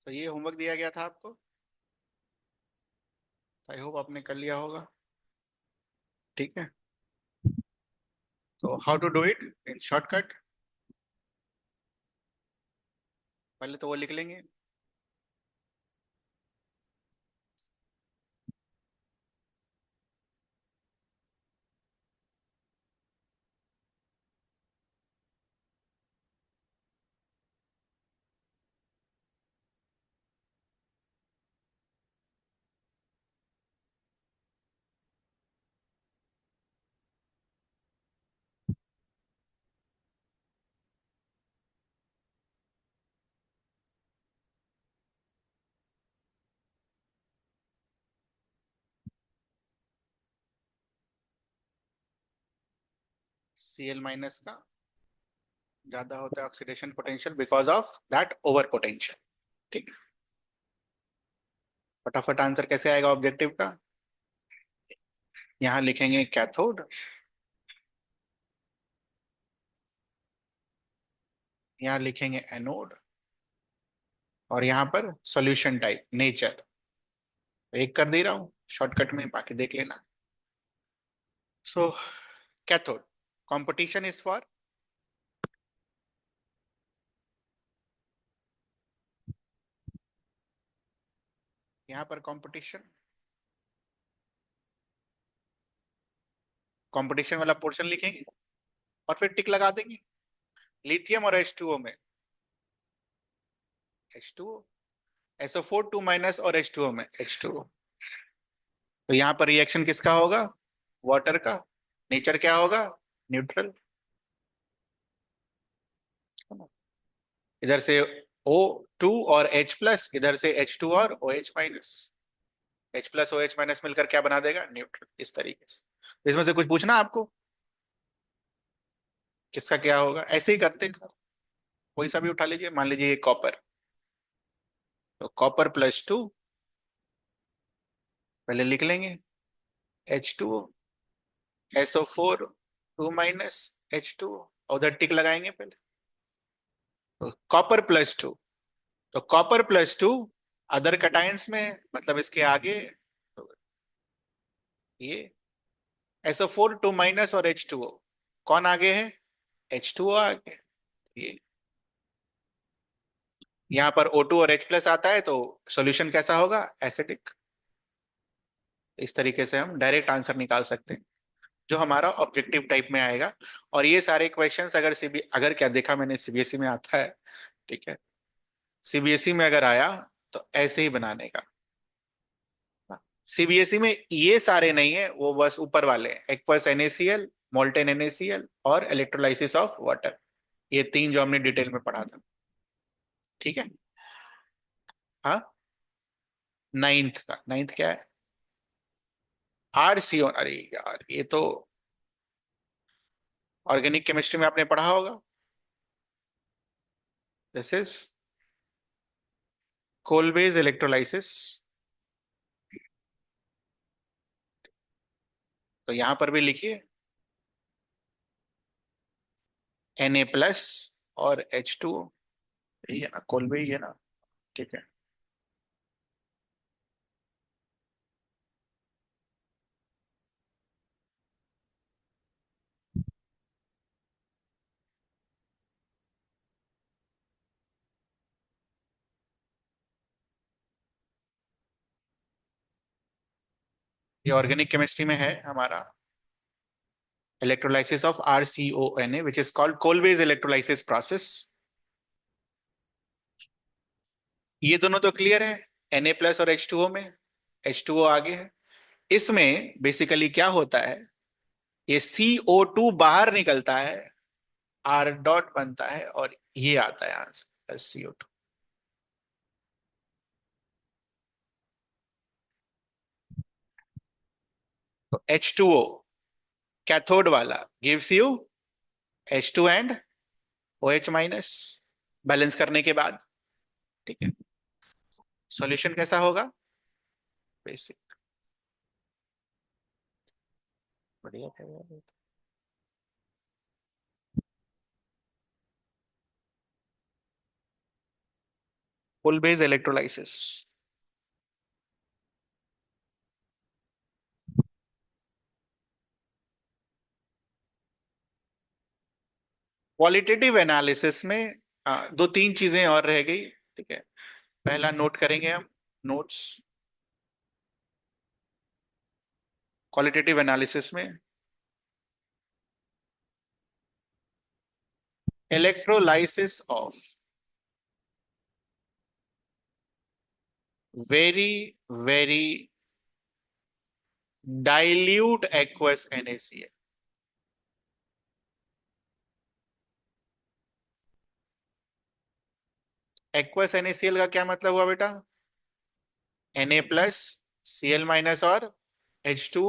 तो ये होमवर्क दिया गया था आपको, आई होप आपने कर लिया होगा। ठीक है, तो how to do it in shortcut, पहले तो वो लिख लेंगे। Cl माइनस का ज्यादा होता है oxidation potential because of that over potential. ठीक है, फटाफट आंसर कैसे आएगा ऑब्जेक्टिव का। यहाँ लिखेंगे कैथोड, यहाँ लिखेंगे एनोड, और यहाँ पर सॉल्यूशन टाइप नेचर। एक कर दे रहा हूँ शॉर्टकट में, बाकी देख लेना। सो कैथोड कंपटीशन इज फॉर, यहाँ पर कंपटीशन, कंपटीशन वाला पोर्शन लिखेंगे और फिर टिक लगा देंगे। लिथियम और H2O में H2O, SO4 2 माइनस और H2O में H2O। तो यहाँ पर रिएक्शन किसका होगा, वाटर का। नेचर क्या होगा, न्यूट्रल। इधर से O2 और H प्लस, इधर से H2 और OH minus. H plus OH minus मिलकर क्या बना देगा, न्यूट्रल। इस तरीके से इसमें से कुछ पूछना आपको, किसका क्या होगा, ऐसे ही करते हैं। कोई सा भी उठा लीजिए, मान लीजिए ये कॉपर, तो कॉपर +2, पहले लिख लेंगे H2O, SO4 2 माइनस H2O, उधर टिक लगाएंगे पहले। तो कॉपर +2, तो कॉपर +2 अदर कटायंस में, मतलब इसके आगे, तो ये SO4 2 माइनस और H2O, कौन आगे है, H2O आगे। ये यहाँ पर O2 और H प्लस आता है, तो सॉल्यूशन कैसा होगा, एसिडिक। इस तरीके से हम डायरेक्ट आंसर निकाल सकते हैं, जो हमारा ऑब्जेक्टिव टाइप में आएगा। और ये सारे क्वेश्चंस अगर अगर क्या देखा मैंने सीबीएसई में आता है, ठीक है, सीबीएसई में अगर आया तो ऐसे ही बनाने का। सीबीएसई में ये सारे नहीं है, वो बस ऊपर वाले हैं, एक्वस NaCl, मोल्टेन NaCl और इलेक्ट्रोलाइसिस ऑफ वाटर, ये तीन जो हमने डिटेल में पढ़ा था। ठीक है, हाँ। नाइन्थ क्या है, RCO। अरे यार, ये तो ऑर्गेनिक केमिस्ट्री में आपने पढ़ा होगा। This is Kolbe's electrolysis. तो यहां पर भी लिखिए Na+ और H2O, यही है ना, कोलवे ही है ना। ठीक है, ये ऑर्गेनिक केमिस्ट्री में है हमारा, electrolysis of RCONA which is called Kolbe's electrolysis process. ये दोनों तो क्लियर है, Na+ और H2O में, H2O आगे है। इसमें बेसिकली क्या होता है, ये CO2 बाहर निकलता है, R डॉट बनता है, और ये आता है आंसर CO2। तो H2O कैथोड वाला gives you H2 and OH minus, balance करने के बाद। ठीक है, सॉल्यूशन कैसा होगा, बेसिक। बढ़िया था यार ये तो। पुल बेस इलेक्ट्रोलाइसिस। क्वालिटेटिव एनालिसिस में दो तीन चीजें और रह गई। ठीक है, पहला नोट करेंगे हम, नोट्स क्वालिटेटिव एनालिसिस में। Electrolysis of very very dilute aqueous NaCl। Aqueous NaCl का क्या मतलब हुआ बेटा? Na प्लस Cl माइनस और H2।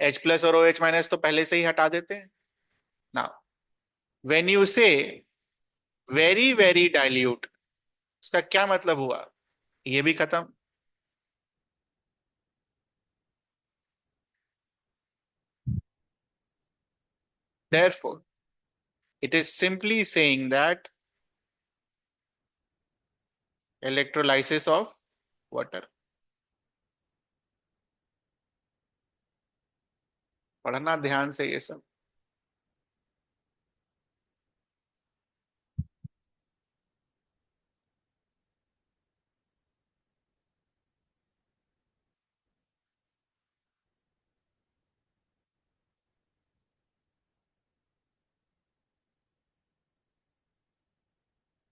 H प्लस और OH माइनस तो पहले से ही हटा देते हैं ना। व्हेन यू से वेरी वेरी डाइल्यूट, उसका क्या मतलब हुआ? ये भी खत्म। Therefore, it is simply saying that electrolysis of water। पढ़ना ध्यान से ये सब।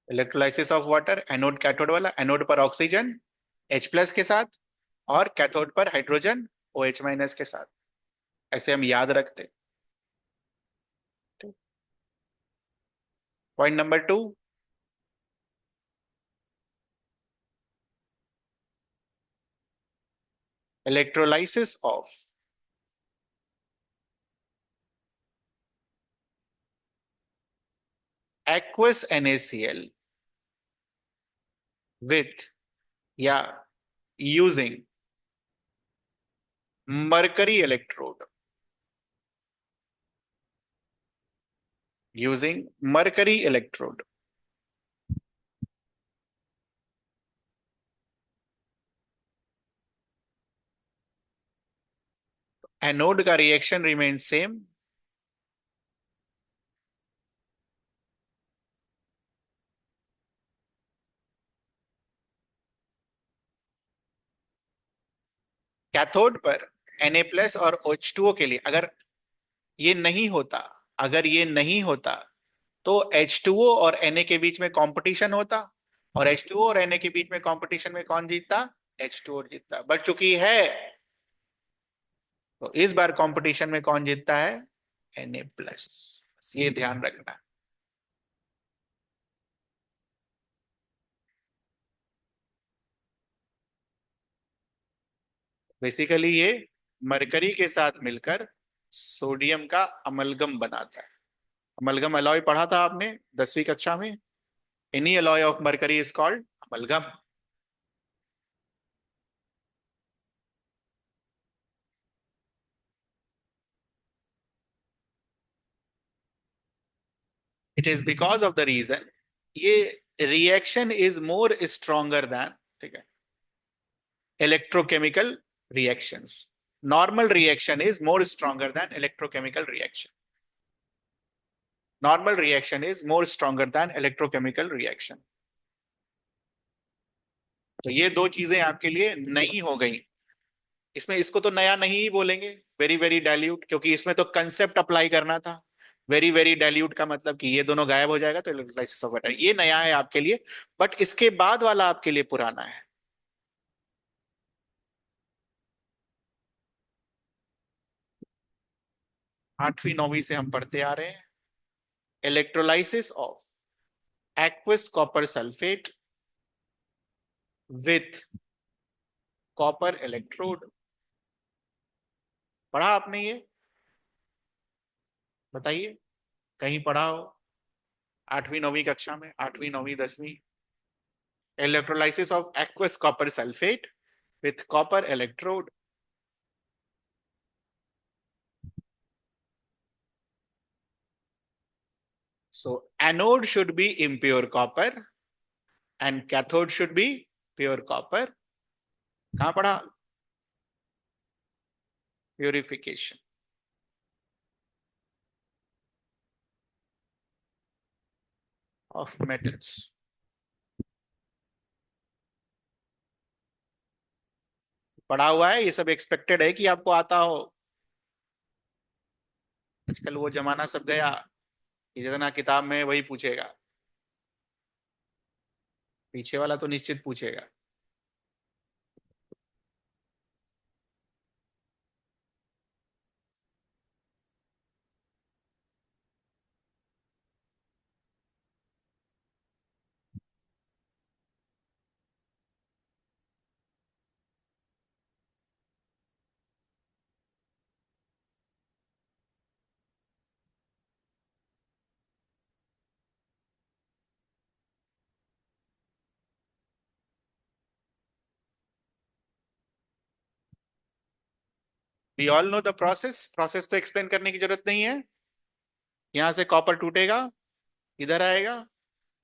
Electrolysis of water, anode cathode वाला, एनोड पर ऑक्सीजन H प्लस के साथ और कैथोड पर हाइड्रोजन OH माइनस के साथ। ऐसे हम याद रखते। Point number 2, electrolysis of aqueous NaCl with या using mercury electrode, using mercury electrode। Anode का रिएक्शन रिमेन सेम। कैथोड पर Na प्लस और H2O के लिए अगर ये नहीं होता, अगर ये नहीं होता तो H2O और Na के बीच में कंपटीशन होता, और H2O और Na के बीच में कंपटीशन में कौन जीतता? H2O जीतता। बट चूंकि है तो इस बार कंपटीशन में कौन जीतता है? Na plus. ये ध्यान रखना। बेसिकली ये मरकरी के साथ मिलकर सोडियम का अमलगम बनाता है। अमलगम अलॉय पढ़ा था आपने 10वीं कक्षा में। Any alloy of mercury is called amalgam. It is because of the reason ये reaction is more stronger than, ठीक है, electrochemical reactions. Normal reaction is more stronger than electrochemical reaction. Normal reaction is more stronger than electrochemical reaction. तो ये दो चीजें आपके लिए नई हो गई। इसमें इसको तो नया नहीं ही बोलेंगे, वेरी वेरी डाइल्यूट, क्योंकि इसमें तो कंसेप्ट अप्लाई करना था। वेरी वेरी डाइल्यूट का मतलब कि ये दोनों गायब हो जाएगा तो इलेक्ट्रोलाइसिस ऑफ वाटर, ये नया है आपके लिए। बट इसके बाद वाला आपके लिए पुराना है। 8वीं 9वीं से हम पढ़ते आ रहे हैं। Electrolysis of aqueous copper sulphate with copper electrode. पढ़ा आपने ये? बताइए, कहीं पढ़ा हो 8वीं 9वीं कक्षा में, 8वीं 9वीं 10वीं? Electrolysis of aqueous copper sulphate with copper electrode। So anode should be impure copper and cathode should be pure copper. कहां पढ़ा? Purification of metals. पढ़ा हुआ है, ये सब एक्सपेक्टेड है कि आपको आता हो. आजकल वो जमाना सब गया, जितना किताब में वही पूछेगा. पीछे वाला तो निश्चित पूछेगा. We all know the process. Process तो एक्सप्लेन करने की जरूरत नहीं है. यहां से कॉपर टूटेगा, इधर आएगा.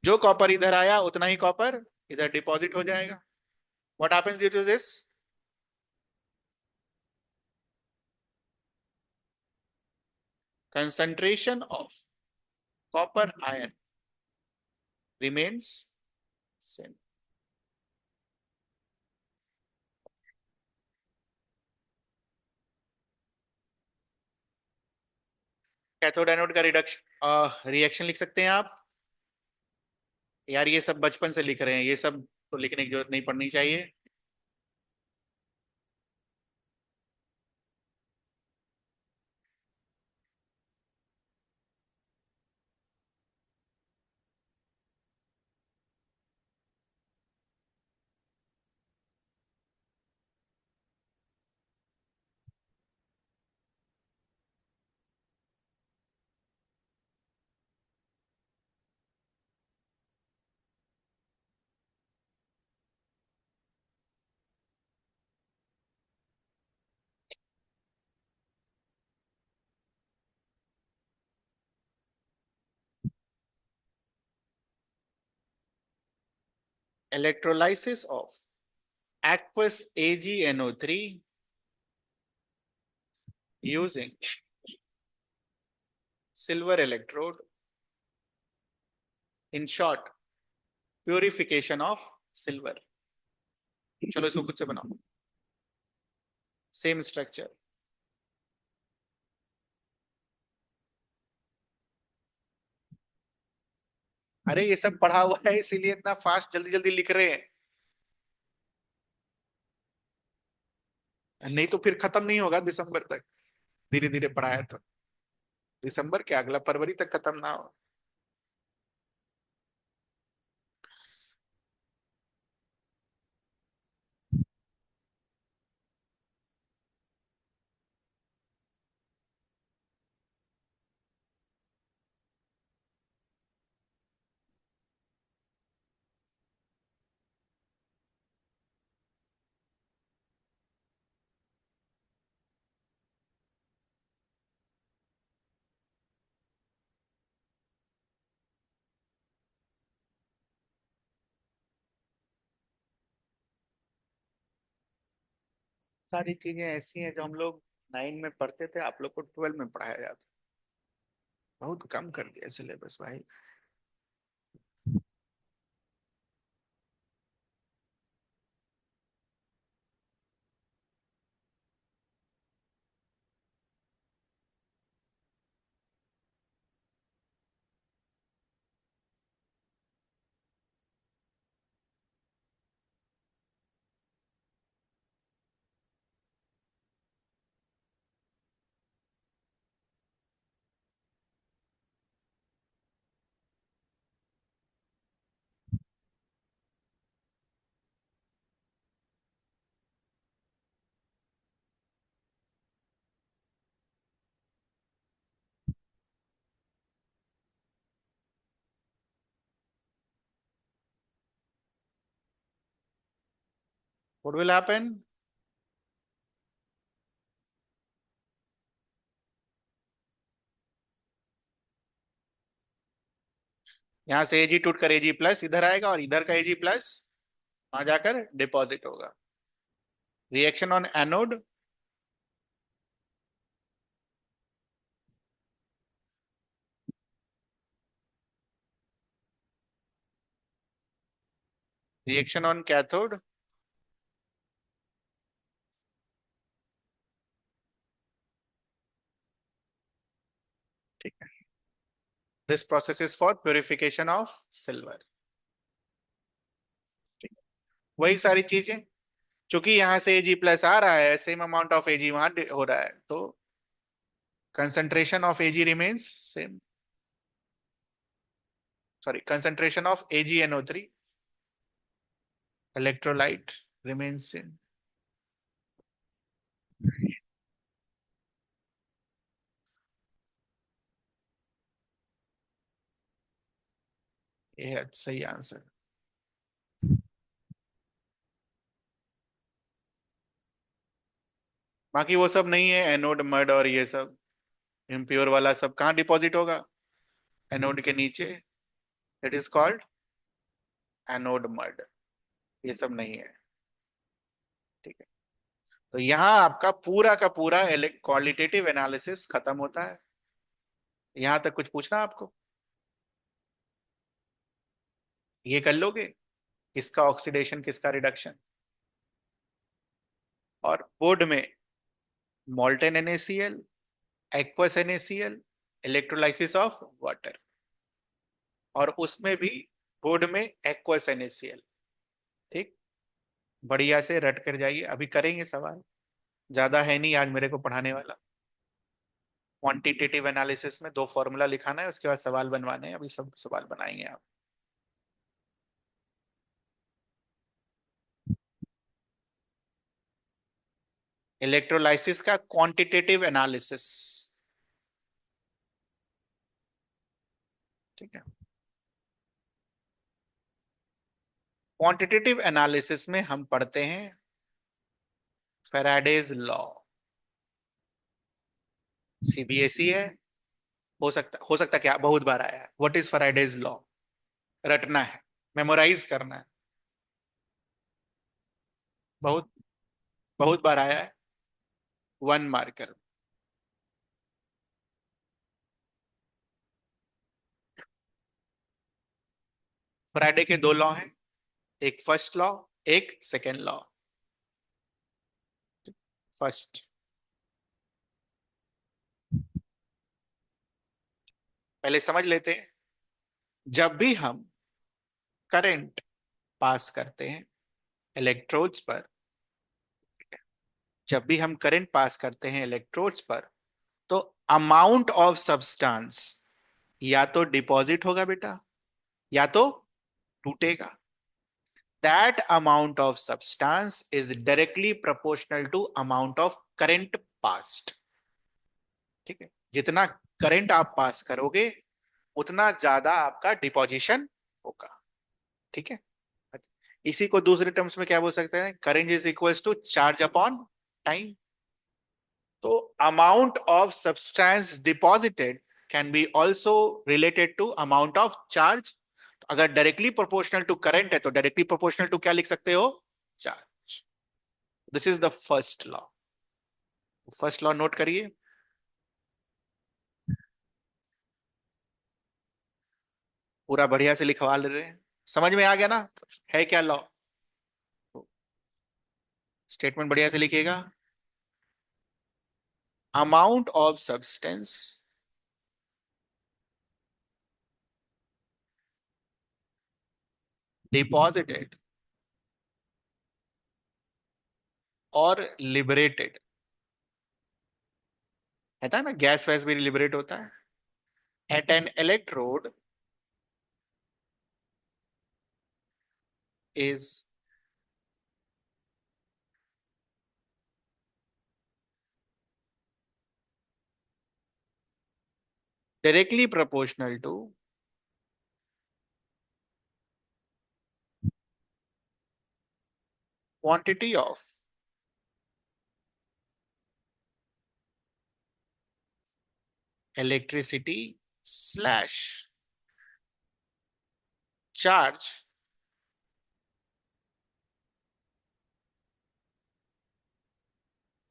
जो कॉपर इधर आया उतना ही कॉपर इधर डिपॉजिट हो जाएगा. What happens due to this? Concentration of copper ion remains same. Cathode anode का रिडक्शन रिएक्शन लिख सकते हैं आप. यार ये सब बचपन से लिख रहे हैं, ये सब तो लिखने की जरूरत नहीं पड़नी चाहिए. Electrolysis of aqueous AgNO3 using silver electrode. In short, purification of silver. चलो इसको खुद से बनाओ. Same structure. अरे ये सब पढ़ा हुआ है इसीलिए इतना फास्ट जल्दी जल्दी लिख रहे हैं. नहीं तो फिर खत्म नहीं होगा दिसंबर तक. धीरे धीरे पढ़ाया तो दिसंबर क्या, अगला फरवरी तक खत्म ना हो. सारी चीजें ऐसी हैं जो हम लोग 9 में पढ़ते थे, आप लोग को 12 में पढ़ाया जाता. बहुत कम कर दिया सिलेबस भाई. What will happen? यहां से Ag टूट कर Ag प्लस इधर आएगा और इधर का Ag प्लस वहां जाकर डिपॉजिट होगा। Reaction on anode, reaction on cathode, ठीक है। This process is for purification of silver, ठीक है। वही सारी चीजें, चूंकि यहां से Ag प्लस आ रहा है, सेम अमाउंट ऑफ Ag वहां हो रहा है, तो concentration of Ag remains same. Sorry, concentration of AgNO3 electrolyte remains same. ये है सही आंसर। बाकी वो सब नहीं है, एनोड मड और ये सब इम्प्योर वाला सब कहाँ डिपॉजिट होगा? एनोड के नीचे, it is called anode mud. ये सब नहीं है, ठीक है। तो यहाँ आपका पूरा का पूरा क्वालिटेटिव एनालिसिस खत्म होता है। यहाँ तक कुछ पूछना आपको? ये कर लोगे, किसका ऑक्सीडेशन किसका रिडक्शन। और बोर्ड में molten NaCl, aqueous NaCl, electrolysis of water, और उसमें भी बोर्ड में एक्वस NaCl, ठीक। बढ़िया से रट कर जाइए, अभी करेंगे सवाल, ज्यादा है नहीं आज मेरे को पढ़ाने वाला। क्वांटिटेटिव एनालिसिस में 2 फॉर्मूला लिखाना है, उसके बाद सवाल बनवाने हैं, अभी सब सवाल बनाएंगे आप। इलेक्ट्रोलाइसिस का क्वांटिटेटिव एनालिसिस, ठीक है। क्वांटिटेटिव एनालिसिस में हम पढ़ते हैं फैराडेज लॉ। CBSE है, हो सकता क्या बहुत बार आया है। What is Faraday's law? रटना है, मेमोराइज करना है। बहुत बहुत बार आया है। 1 मार्कर। फ्राइडे के 2 लॉ हैं, एक फर्स्ट लॉ, एक सेकेंड लॉ। फर्स्ट, पहले समझ लेते हैं। जब भी हम करंट पास करते हैं इलेक्ट्रोड्स पर, जब भी हम करंट पास करते हैं इलेक्ट्रोड्स पर, तो अमाउंट ऑफ सब्सटेंस या तो डिपॉजिट होगा बेटा, या तो टूटेगा। That amount of substance is directly proportional to amount of current passed, ठीक है। जितना करंट आप पास करोगे उतना ज्यादा आपका डिपोजिशन होगा, ठीक है। इसी को दूसरे टर्म्स में क्या बोल सकते हैं? Current is equals to charge upon time. तो amount of substance deposited can be also related to amount of charge. अगर डायरेक्टली प्रोपोर्शनल टू करंट है तो डायरेक्टली प्रोपोर्शनल टू क्या लिख सकते हो? Charge. This is the first law. First law note करिए। पूरा बढ़िया से लिखवा ले रहे हैं, समझ में आ गया ना? है क्या लॉ? स्टेटमेंट बढ़िया से लिखिएगा। अमाउंट ऑफ सब्सटेंस डिपॉजिटेड और लिबरेटेड, है ना, गैस वैस भी लिबरेट होता है at an electrode is directly proportional to quantity of electricity slash charge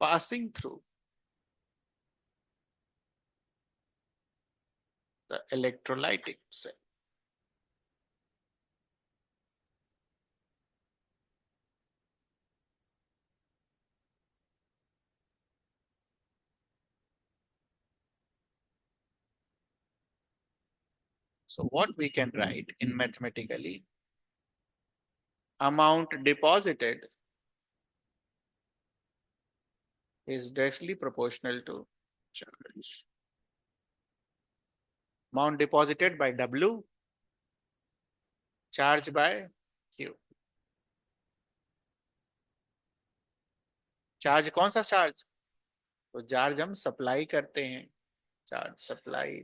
passing through the electrolytic cell. So what we can write in mathematically, amount deposited is directly proportional to charge. Amount deposited by W, charge by Q. Charge कौन सा charge? तो charge हम supply करते हैं, charge supply.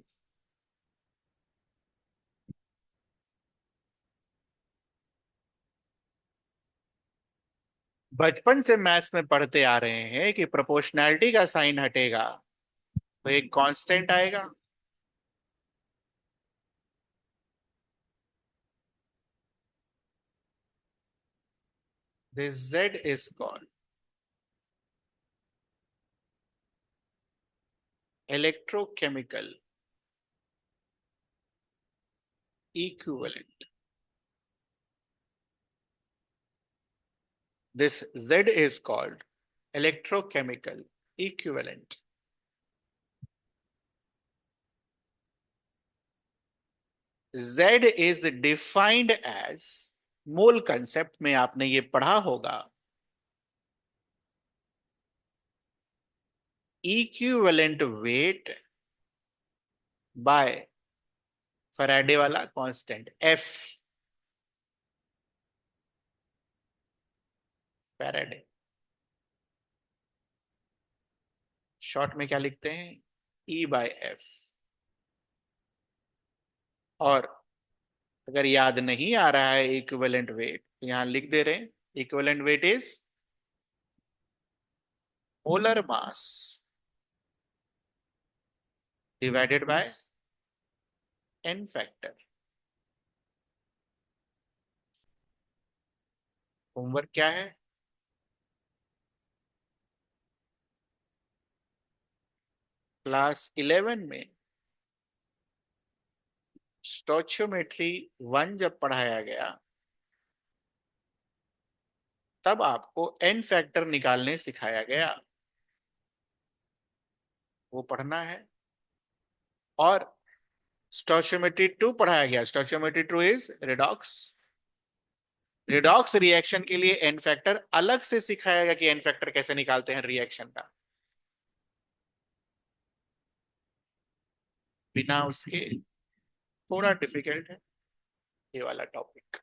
बचपन से maths में पढ़ते आ रहे हैं कि प्रोपोर्शनैलिटी का साइन हटेगा तो एक कांस्टेंट आएगा। This Z is called electrochemical equivalent. This Z is called electrochemical equivalent. Z is defined as, mole concept में आपने ये पढ़ा होगा, इक्विवेलेंट वेट बाय फैराडे वाला कांस्टेंट F, फैराडे। शॉर्ट में क्या लिखते हैं? E/F। और अगर याद नहीं आ रहा है इक्विवेलेंट वेट, तो यहां लिख दे रहे हैं, equivalent weight is molar mass divided by n factor. Homework क्या है? क्लास 11 में स्टोइचियोमेट्री 1 जब पढ़ाया गया, तब आपको n फैक्टर निकालने सिखाया गया, वो पढ़ना है। और स्टोइचियोमेट्री 2 पढ़ाया गया, stoichiometry 2 is redox. Redox reaction के लिए एन फैक्टर अलग से सिखाया गया कि एन फैक्टर कैसे निकालते हैं रिएक्शन का, बिना उसके। थोड़ा डिफिकल्ट है ये वाला टॉपिक।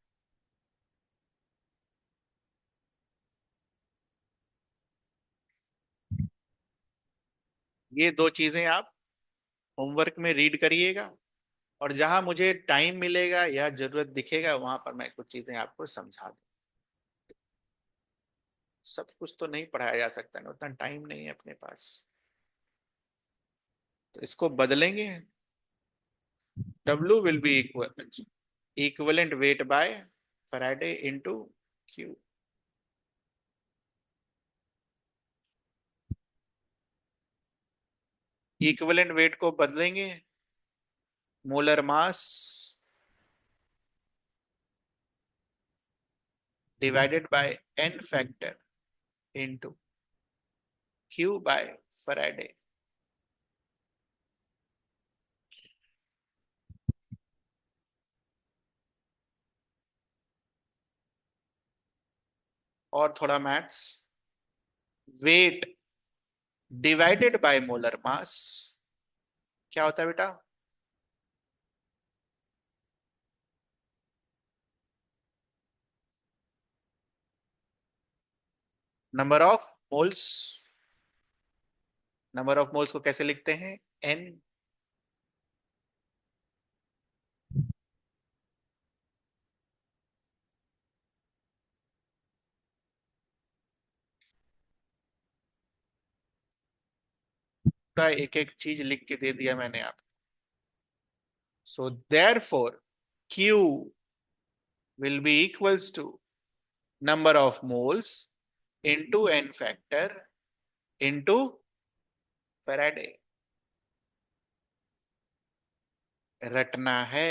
ये दो चीजें आप होमवर्क में रीड करिएगा, और जहां मुझे टाइम मिलेगा या जरूरत दिखेगा वहां पर मैं कुछ चीजें आपको समझा दूं। सब कुछ तो नहीं पढ़ाया जा सकता ना, उतना टाइम नहीं है अपने पास, तो इसको बदलेंगे। W will be equivalent weight by Faraday into Q। Equivalent weight को बदलेंगे, molar mass divided by n factor into Q by Faraday. और थोड़ा maths, weight divided by molar mass क्या होता है बेटा? Number of moles. Number of moles को कैसे लिखते हैं? N। पूरा एक एक चीज लिख के दे दिया मैंने आप। So therefore Q will be equals to number of moles into n factor into Faraday. रटना है।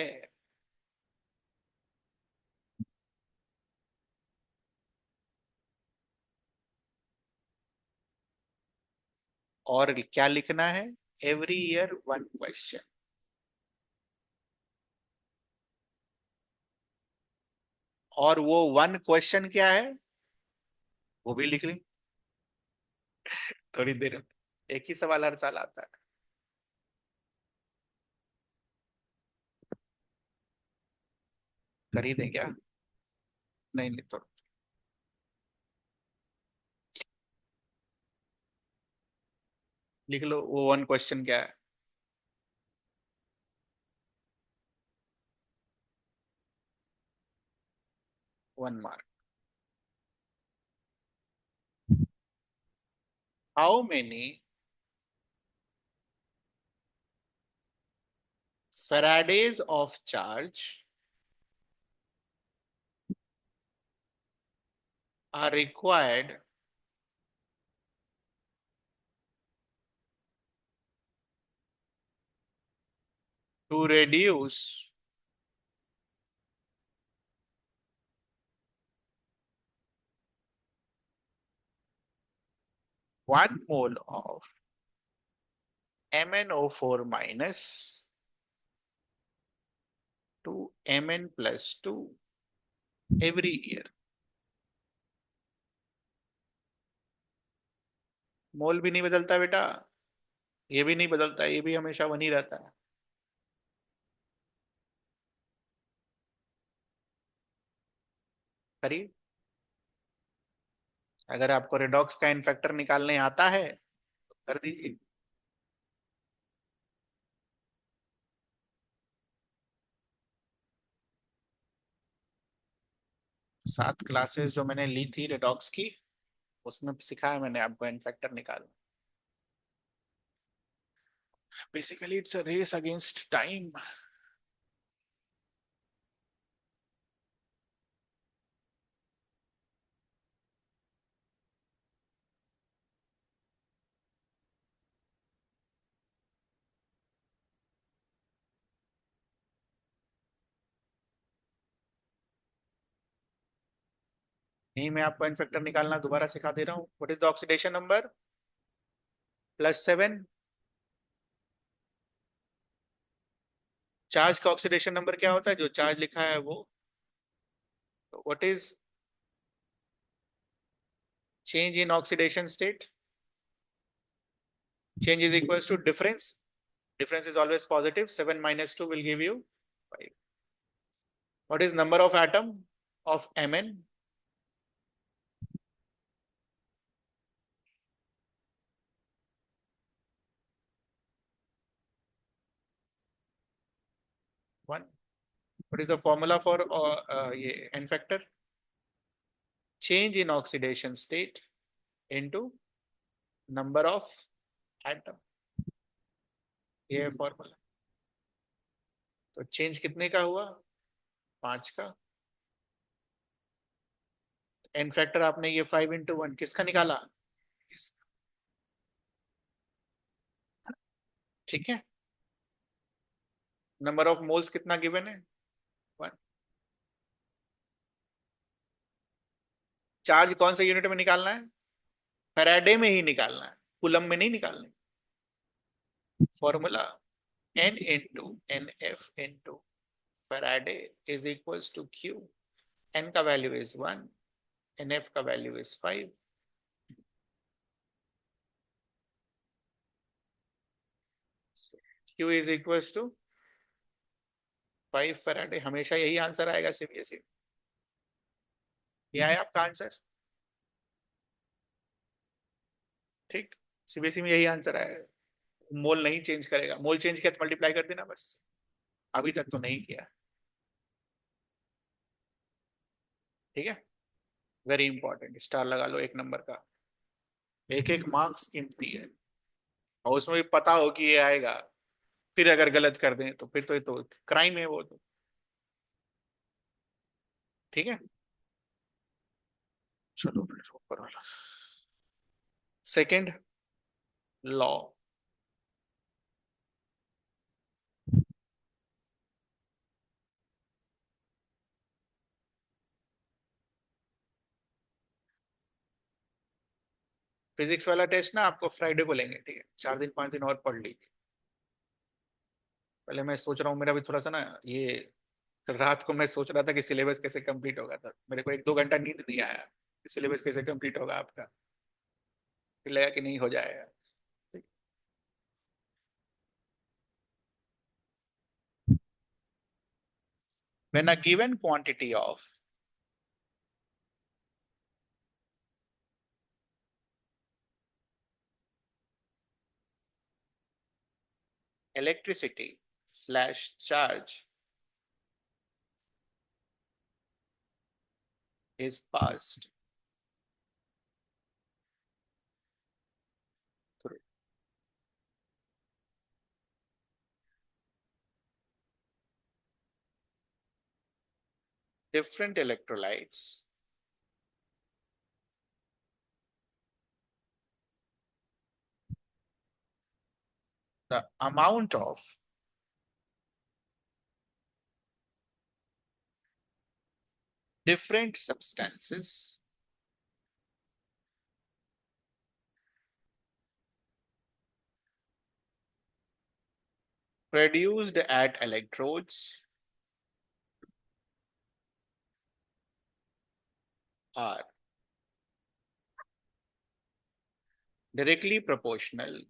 और क्या लिखना है? Every year one question. और वो वन क्वेश्चन क्या है वो भी लिख लें थोड़ी देर में। एक ही सवाल हर साल आता है। कर ही दें क्या? नहीं नहीं, तो लिख लो वो वन क्वेश्चन क्या है। 1 mark. How many Faradays of charge are required to reduce 1 mole of MnO4 minus to Mn+2 every year? मोल भी नहीं बदलता बेटा, ये भी नहीं बदलता, ये भी हमेशा वही रहता है। करिए। अगर आपको रेडॉक्स का इनफैक्टर निकालने आता है तो कर दीजिए। सात क्लासेस जो मैंने ली थी रेडॉक्स की, उसमें सिखाया मैंने आपको इनफैक्टर निकालना। Basically it's a race against time. नहीं, मैं आपको इनफैक्टर निकालना दोबारा सिखा दे रहा हूँ। What is the oxidation number? +7। Charge का ऑक्सीडेशन नंबर क्या होता है? जो चार्ज लिखा है वो। What is change in oxidation state? Change is equals to difference. Difference is always positive. 7 minus 2 will give you 5. What is number of atom of Mn? 1. What is the formula for N factor? Change in oxidation state into number of atom. ये है formula. तो change कितने का हुआ? 5 का। N factor आपने ये 5 into 1 किसका निकाला? इसका। ठीक है। नंबर ऑफ मोल्स कितना गिवन है? 1। चार्ज कौन से यूनिट में निकालना है? फैराडे में ही निकालना है, कूलम में नहीं निकालना। Formula N into NF into Faraday is equals to Q. N का वैल्यू इज 1, NF का value is 5। Q is equals to 5 Faraday। हमेशा यही आंसर आएगा सीबीएसई। ये आया आपका आंसर? ठीक। सीबीएसई में यही आंसर आएगा। मोल नहीं चेंज करेगा, मोल चेंज किया तो मल्टीप्लाई कर देना बस। अभी तक तो नहीं किया। ठीक है। वेरी इंपॉर्टेंट, स्टार लगा लो 1 नंबर का। एक एक मार्क्स कीमती है। और उसमें भी पता हो कि ये आएगा, फिर अगर गलत कर दें तो फिर तो ये तो क्राइम है वो तो। ठीक है, चलो फिर ऊपर वाला सेकंड लॉ। फिजिक्स वाला टेस्ट ना आपको फ्राइडे को लेंगे, ठीक है, 4 दिन 5 दिन और पढ़ लीजिए। पहले मैं सोच रहा हूँ, मेरा भी थोड़ा सा ना ये, रात को मैं सोच रहा था कि सिलेबस कैसे कंप्लीट होगा, था मेरे को 1-2 घंटा नींद नहीं आया, सिलेबस कैसे कंप्लीट होगा आपका, फिर लगा कि नहीं हो जाएगा। When a given quantity of electricity slash charge is passed through different electrolytes, the amount of different substances produced at electrodes are directly proportional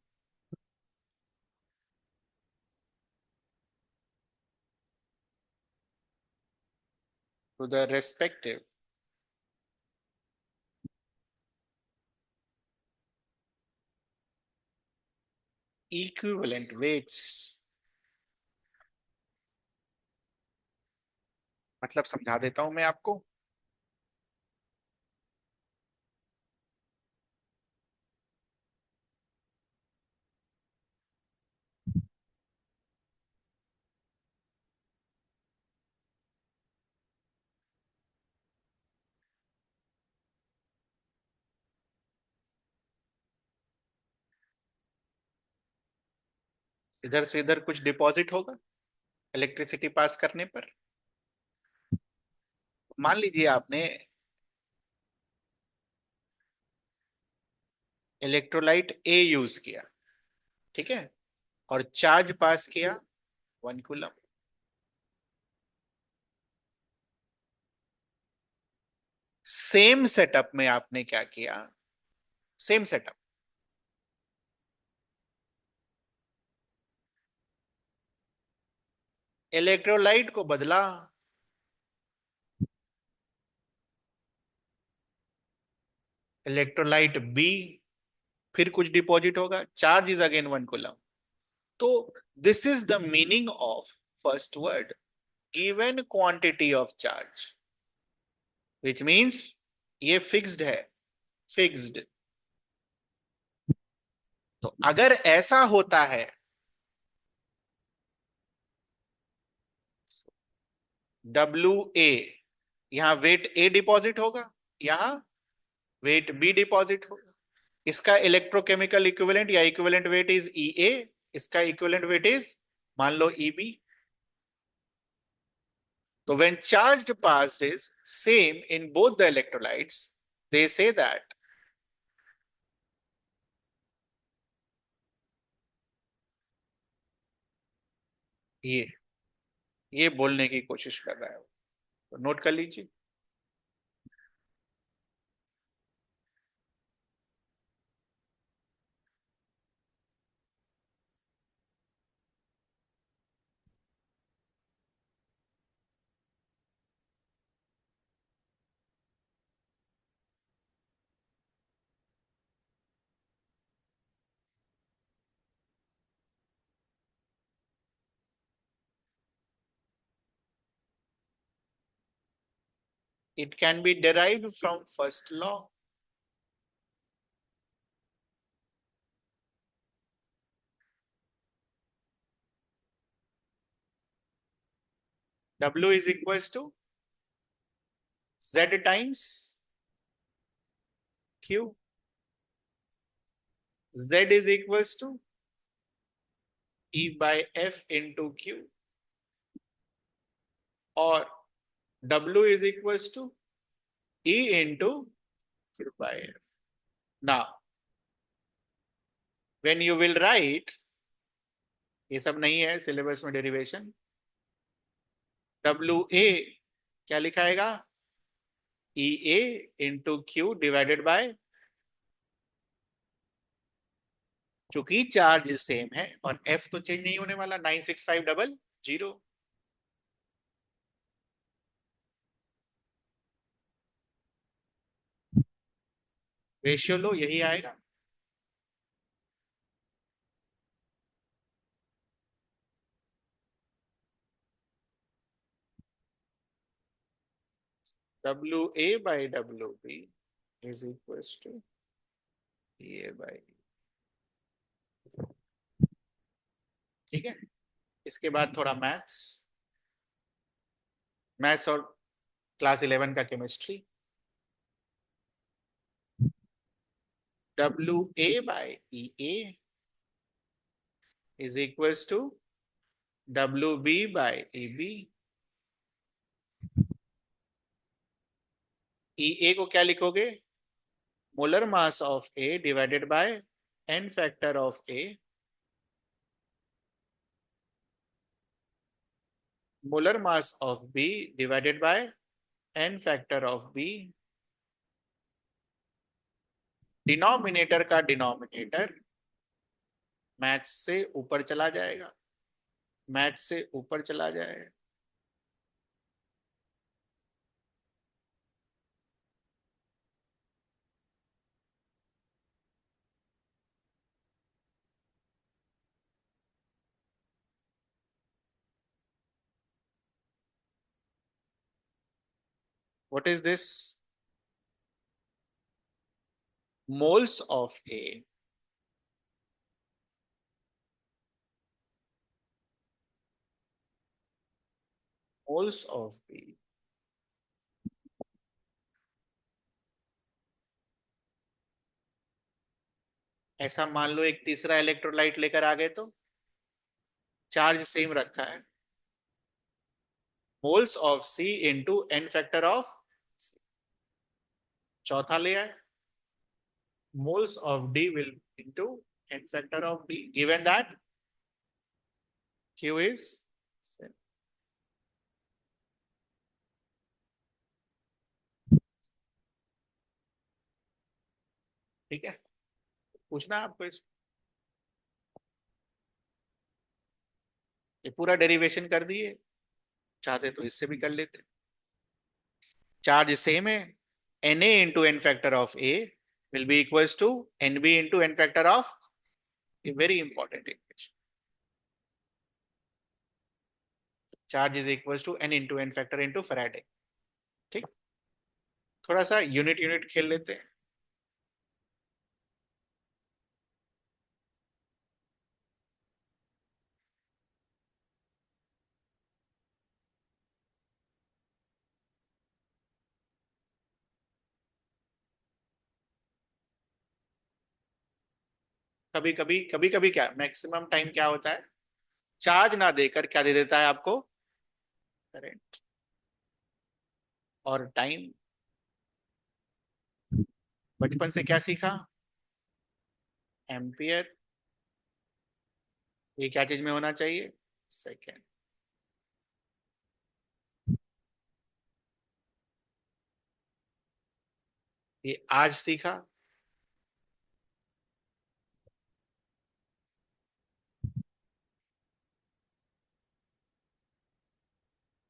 to the respective equivalent weights। मतलब समझा देता हूं मैं आपको। इधर से इधर कुछ डिपॉजिट होगा इलेक्ट्रिसिटी पास करने पर। मान लीजिए आपने इलेक्ट्रोलाइट ए यूज किया, ठीक है, और चार्ज पास किया 1 कूलम। सेम सेटअप में आपने क्या किया, सेम सेटअप, इलेक्ट्रोलाइट को बदला, इलेक्ट्रोलाइट बी, फिर कुछ डिपॉजिट होगा, चार्ज इज अगेन 1 कूलम। तो this is the meaning of first word, given quantity of charge, which means ये फिक्स्ड है, फिक्स्ड। तो अगर ऐसा होता है, डब्ल्यू ए, यहां वेट ए डिपॉजिट होगा, यहां वेट बी डिपॉजिट होगा, इसका इलेक्ट्रोकेमिकल इक्विवेलेंट या इक्विवेलेंट वेट इज ई ए, इसका इक्विवेलेंट वेट इज मान लो ई बी। तो when charge passed is same in both the electrolytes, they say that ये ये बोलने की कोशिश कर रहा है, तो नोट कर लीजिए। It can be derived from first law. W is equals to Z times Q, Z is equals to E by F into Q, or W is equals to E into Q by F. Now, when you will write, ये सब नहीं है syllabus में derivation, WA क्या लिखाएगा? EA into Q divided by, चूंकि charge same है और F तो चेंज नहीं होने वाला, 96500, रेशियो लो, यही आएगा। WA by WB is equals to EA by, ठीक है। इसके बाद थोड़ा मैथ्स, मैथ्स और क्लास 11 का chemistry. WA by EA is equals to WB by EB। EA को क्या लिखोगे? Molar mass of A divided by n factor of A, molar mass of B divided by n factor of B। Denominator का denominator math से ऊपर चला जाएगा, math से ऊपर चला जाएगा। What is this? Moles of A, moles of B। ऐसा मान लो एक तीसरा इलेक्ट्रोलाइट लेकर आ गए तो चार्ज सेम रखा है, moles of C into n factor of C। चौथा ले आए, moles of D will into n factor of D, given that Q is same। ठीक है, पूछना आपको इस, ये पूरा डेरिवेशन कर दिए, चाहते तो इससे भी कर लेते। चार्ज सेम है, Na into n factor of A will be equals to Nb into n factor of a, very important equation। Charge is equals to n into n factor into Faraday। ठीक, थोड़ा सा unit unit खेल लेते हैं। कभी कभी क्या maximum time क्या होता है, चार्ज ना देकर क्या दे देता है आपको? करंट। और टाइम, बचपन से क्या सीखा? एम्पियर। ये क्या चीज में होना चाहिए? सेकेंड। ये आज सीखा।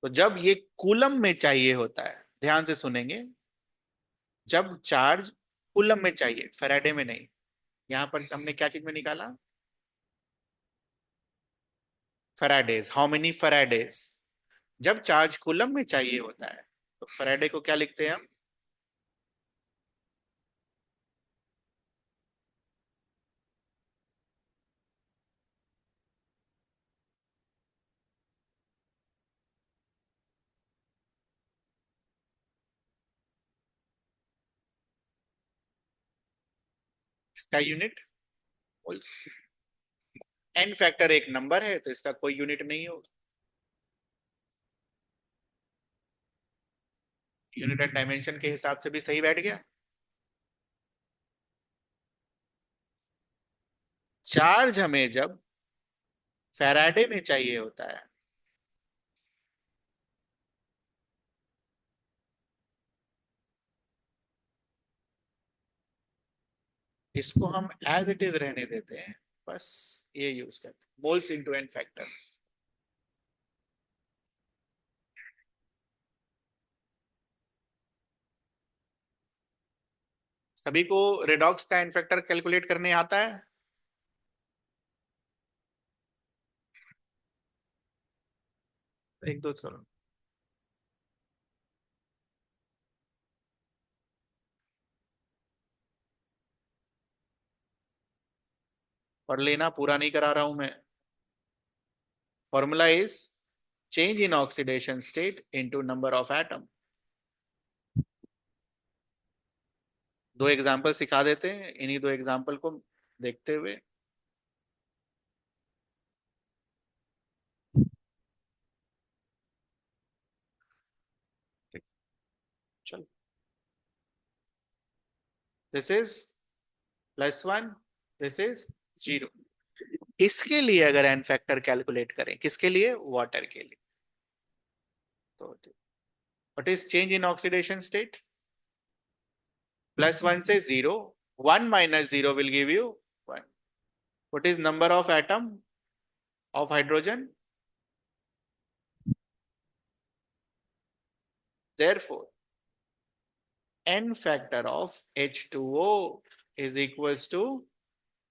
तो जब ये कूलम में चाहिए होता है, ध्यान से सुनेंगे, जब चार्ज कूलम में चाहिए, फैराडे में नहीं। यहां पर हमने क्या चीज में निकाला? Faraday's, how many Faraday's. जब चार्ज कूलम में चाहिए होता है तो फैराडे को क्या लिखते हैं हम? इसका यूनिट मोल्स। एन फैक्टर एक नंबर है तो इसका कोई यूनिट नहीं होगा। यूनिट एंड डायमेंशन के हिसाब से भी सही बैठ गया। चार्ज हमें जब फैराडे में चाहिए होता है, इसको हम एज इट इज रहने देते हैं, बस ये यूज करते हैं, मोल्स इनटू एन फैक्टर। सभी को रेडॉक्स का एन फैक्टर कैलकुलेट करने आता है? एक दो चलो पढ़ लेना, पूरा नहीं करा रहा हूं मैं। Formula is change in oxidation state into number of atom. दो एग्जांपल सिखा देते हैं, इन्हीं दो एग्जांपल को देखते हुए। चलो, दिस इज +1, दिस इज 0। इसके लिए अगर एन फैक्टर कैलकुलेट करें, किसके लिए? वाटर के लिए। तो what is change in oxidation state? +1 से 0, 1 - 0 will give you 1. What is number of atom of hydrogen? Therefore, n factor of H2O is equals to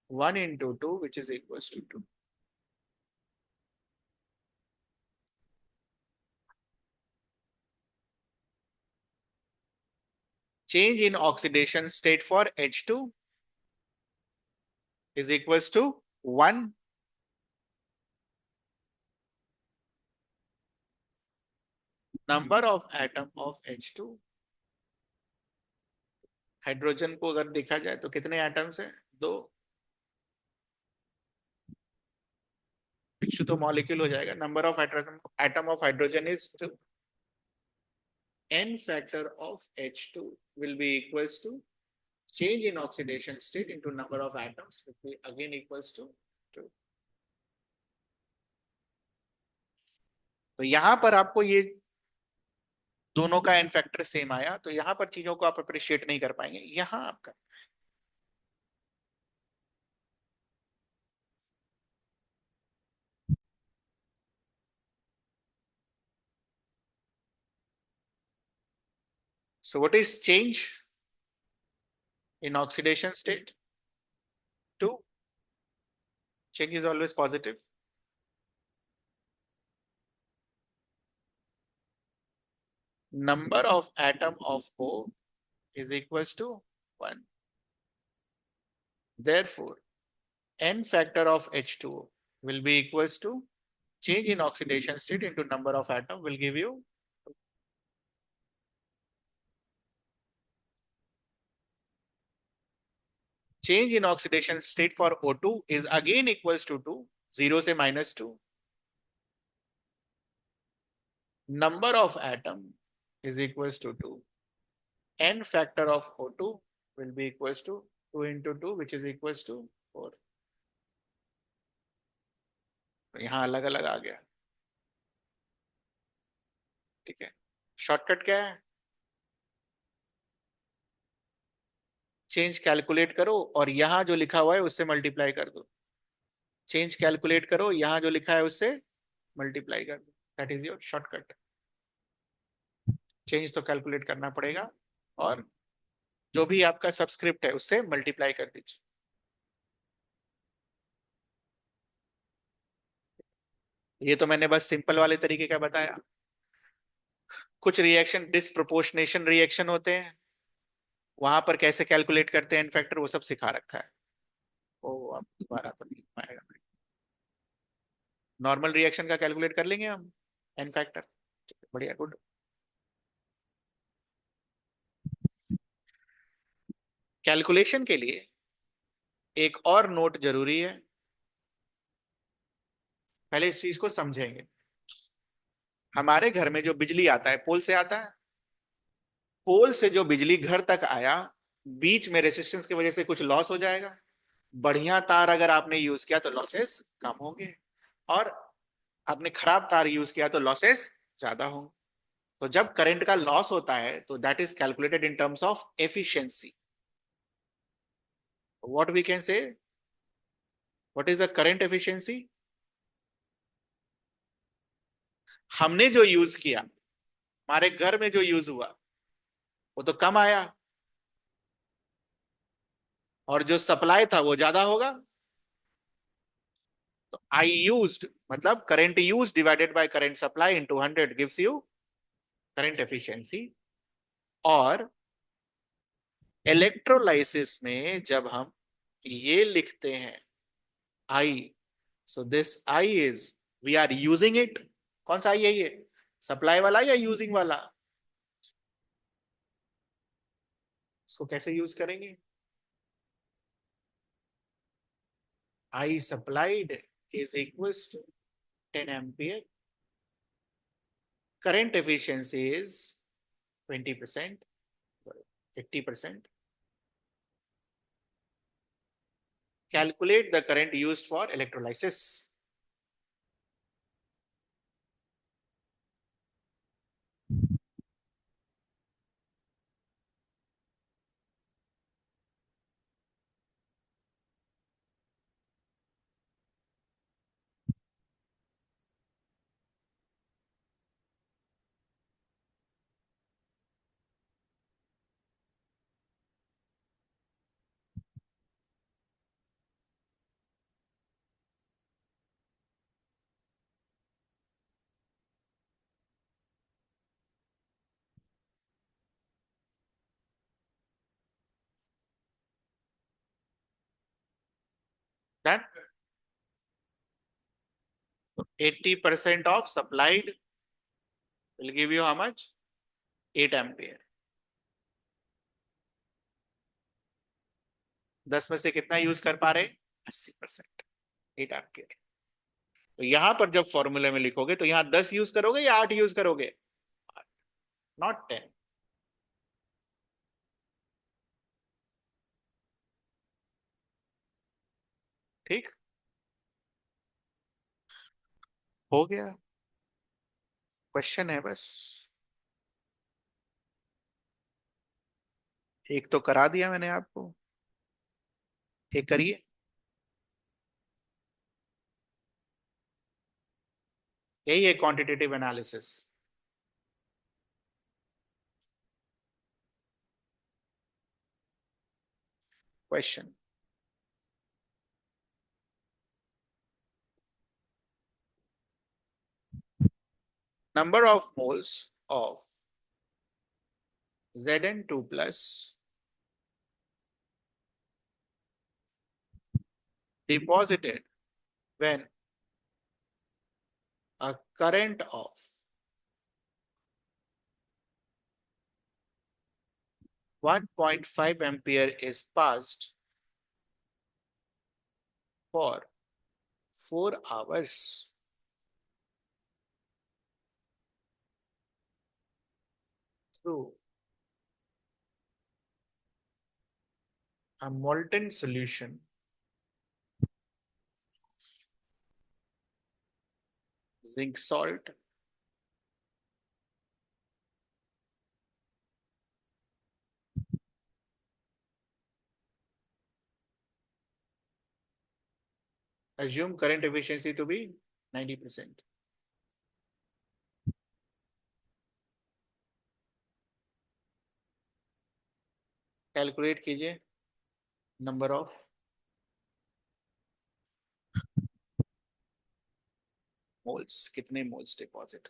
1 into 2, which is equals to 2. Change in oxidation state for H2 is equals to 1. Number of atom of H2, hydrogen को अगर देखा जाए तो कितने atoms हैं? दो। H2 तो molecule हो जाएगा। Number of atom of hydrogen is 2. N factor of H2 will be equals to change in oxidation state into number of atoms will be again equals to 2. तो यहां पर आपको ये दोनों का एन फैक्टर सेम आया, तो यहां पर चीजों को आप अप्रिशिएट नहीं कर पाएंगे। यहां आपका so what is change in oxidation state? 2. Change is always positive. Number of atom of O is equals to 1. Therefore, n factor of H2O will be equals to change in oxidation state into number of atom will give you change in oxidation state for O2 is again equals to 2, 0 से -2. Number of atom is equals to 2. N factor of O2 will be equals to 2 into 2, which is equals to 4. तो यहाँ अलग अलग आ गया। ठीक है, shortcut क्या है? चेंज कैलकुलेट करो और यहां जो लिखा हुआ है उससे मल्टीप्लाई कर दो। चेंज कैलकुलेट करो, यहां जो लिखा है उससे मल्टीप्लाई कर दो। That is your shortcut. Change तो कैलकुलेट करना पड़ेगा और जो भी आपका सबस्क्रिप्ट है उससे मल्टीप्लाई कर दीजिए। ये तो मैंने बस सिंपल वाले तरीके का बताया। कुछ रिएक्शन डिसप्रोपोर्शनेशन रिएक्शन होते हैं, वहां पर कैसे कैलकुलेट करते हैं इनफैक्टर, वो सब सिखा रखा है। वो आप दोबारा तो नहीं पाएगा। नॉर्मल रिएक्शन का कैलकुलेट कर लेंगे हम एन फैक्टर। बढ़िया, गुड। कैलकुलेशन के लिए एक और नोट जरूरी है, पहले इस चीज को समझेंगे। हमारे घर में जो बिजली आता है पोल से आता है, पोल से जो बिजली घर तक आया, बीच में रेसिस्टेंस की वजह से कुछ लॉस हो जाएगा। बढ़िया तार अगर आपने यूज किया तो लॉसेस कम होंगे, और आपने खराब तार यूज किया तो लॉसेस ज्यादा होंगे। तो जब करंट का लॉस होता है तो that is calculated in terms of efficiency. What we can say, what is the current efficiency? हमने जो यूज किया, हमारे घर में जो यूज हुआ, वो तो कम आया, और जो सप्लाई था वो ज्यादा होगा। तो आई यूज्ड मतलब current use divided by current supply into 100 gives you current efficiency. और इलेक्ट्रोलाइसिस में जब हम ये लिखते हैं I, so this I is, we are using it. कौन सा आई है ये, सप्लाई वाला या यूजिंग वाला? इसको कैसे यूज करेंगे? I supplied is equals to 10 ampere, current efficiency is 20%, 80%. Calculate the current used for electrolysis. That 80% of supplied will give you how much? 8 ampere. 10 में से कितना यूज कर पा रहे? 80%, 8 एम्पियर। तो यहां पर जब फॉर्मूले में लिखोगे तो यहां 10 यूज करोगे या 8 यूज करोगे? नॉट 10। ठीक, हो गया, क्वेश्चन है बस। एक तो करा दिया मैंने आपको, एक करिए। यही है quantitative analysis. Question, number of moles of Zn2 plus deposited when a current of 1.5 ampere is passed for 4 hours through a molten solution zinc salt. Assume current efficiency to be 90%. Calculate कीजिए number of moles, कितने moles deposit.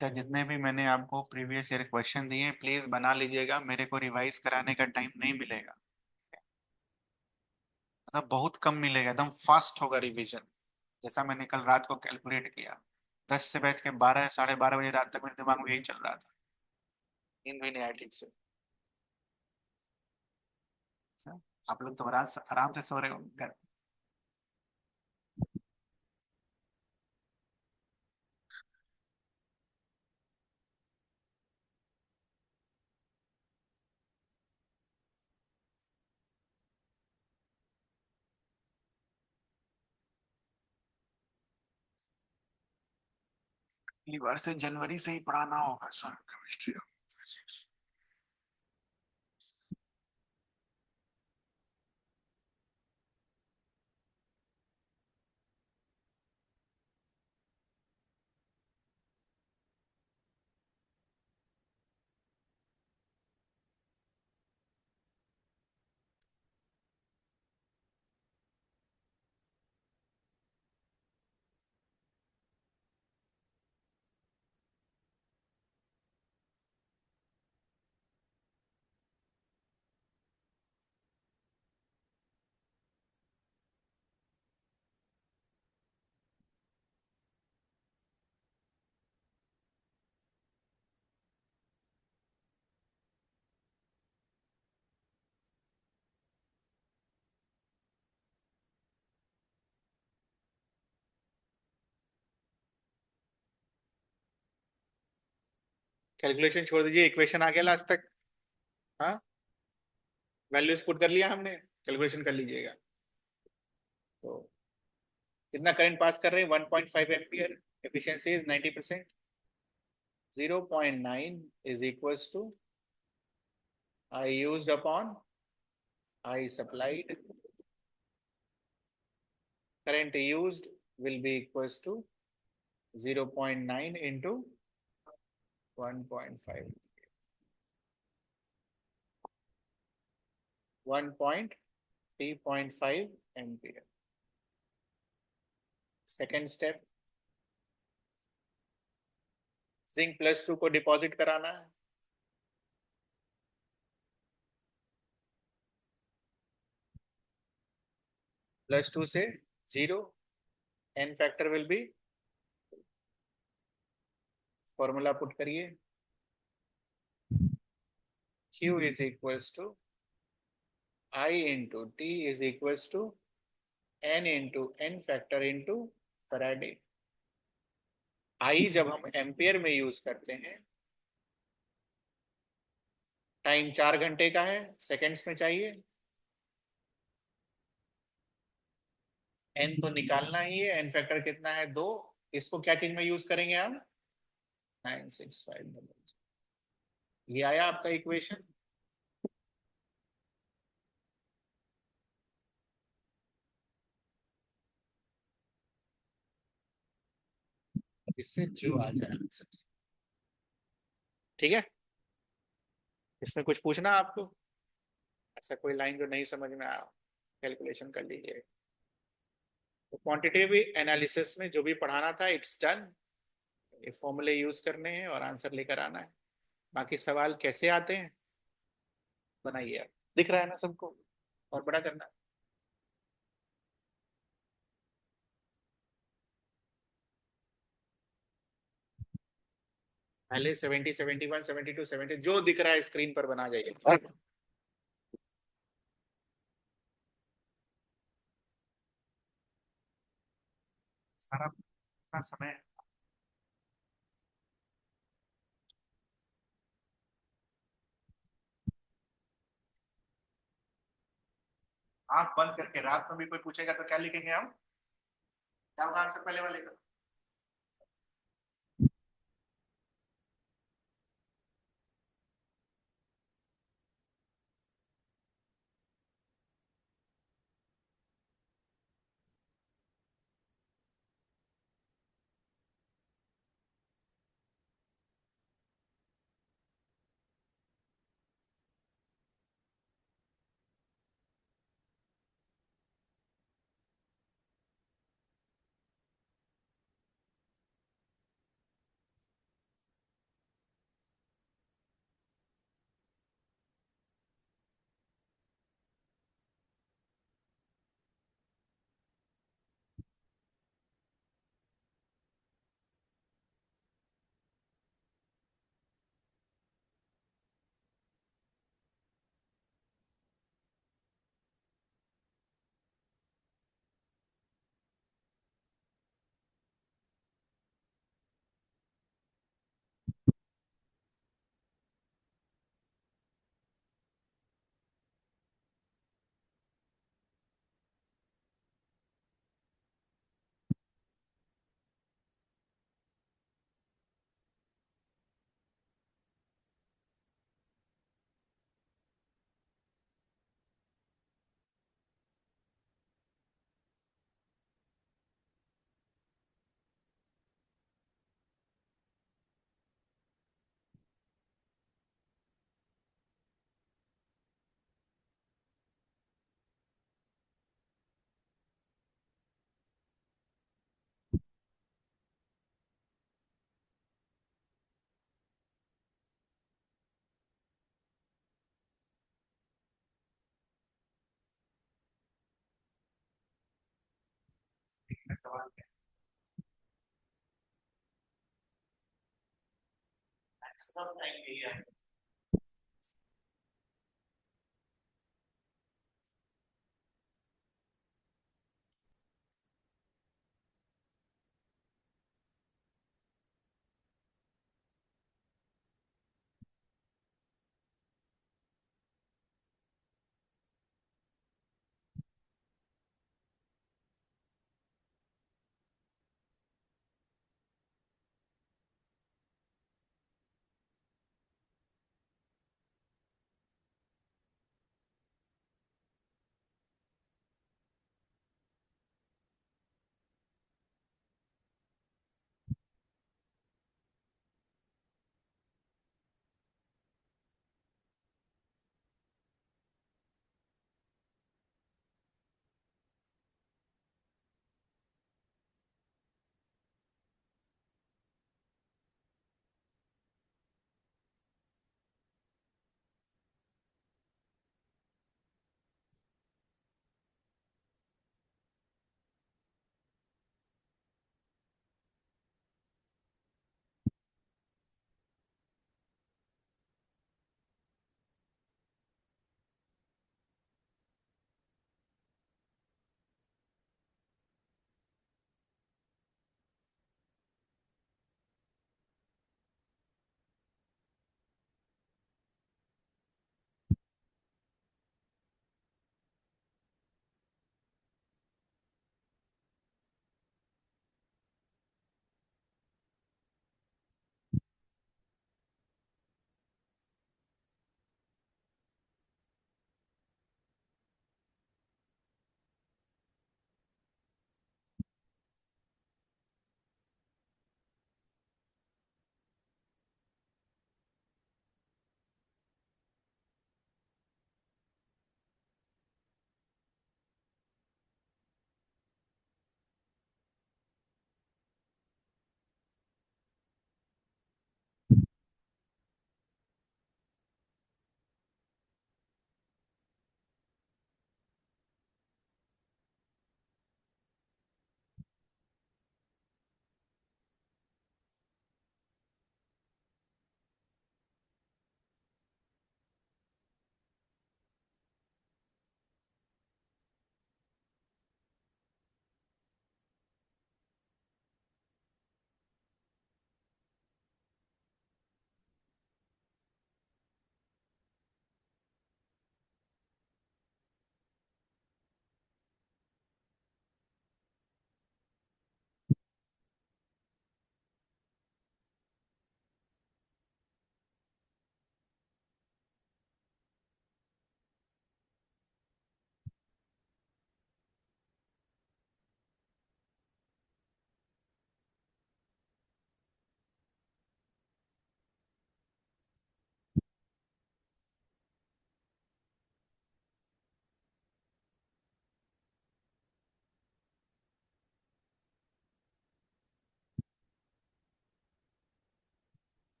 क्या जितने भी मैंने आपको previous year question दिए please बना लीजिएगा, मेरे को रिवाइज कराने का टाइम नहीं मिलेगा। मतलब बहुत कम मिलेगा, एकदम फास्ट होगा रिवीजन। जैसा मैंने कल रात को कैलकुलेट किया, 10 से बैठ के 12 साढ़े 12 बजे रात तक मेरे दिमाग में यही चल रहा था, नींद भी नहीं आई ठीक से। हाँ? आप लोग तो आराम से सो रहे हो घर। अगली बार से जनवरी से ही पढ़ाना होगा सर केमिस्ट्री। कैलकुलेशन छोड़ दीजिए, इक्वेशन आ गया लास्ट तक। हाँ, वैल्यूज पुट कर लिया हमने, कैलकुलेशन कर लीजिएगा। तो कितना करंट पास कर रहे हैं, 1.5 ampere. Efficiency is 90%। 0.9 is equals to I used upon I supplied. Current used will be equals to 0.9 into 1.5. 1.3.5 ampere. Second step, zinc +2 को डिपॉजिट कराना है। +2 से 0, n factor will be, formula put करिए, Q is equals to I into T is equals to n into n factor into Faraday. I जब हम ampere में use करते हैं, टाइम 4 घंटे का है, सेकेंड्स में चाहिए। एन तो निकालना ही है, एन फैक्टर कितना है, 2। इसको क्या चीज में यूज करेंगे हम, 965। ये आया आपका इक्वेशन। इससे जो आ जाए आंसर। ठीक है, इसमें कुछ पूछना आपको, ऐसा कोई लाइन जो नहीं समझ में आया, कैलकुलेशन कर लीजिए। तो क्वांटिटेटिव एनालिसिस में जो भी पढ़ाना था इट्स डन। ये फॉर्मूले यूज करने हैं और आंसर लेकर आना है। बाकी सवाल कैसे आते हैं बनाइए आप, दिख रहा है ना सबको, और बड़ा करना है। पहले 70, 71, 72, 70 जो दिख रहा है स्क्रीन पर बना जाइए। सारा अपना समय। आंख बंद करके रात में भी कोई पूछेगा तो क्या लिखेंगे हम, क्या होगा आंसर पहले वाले का। सवाल क्या है? मैक्सिमम टाइम यही है।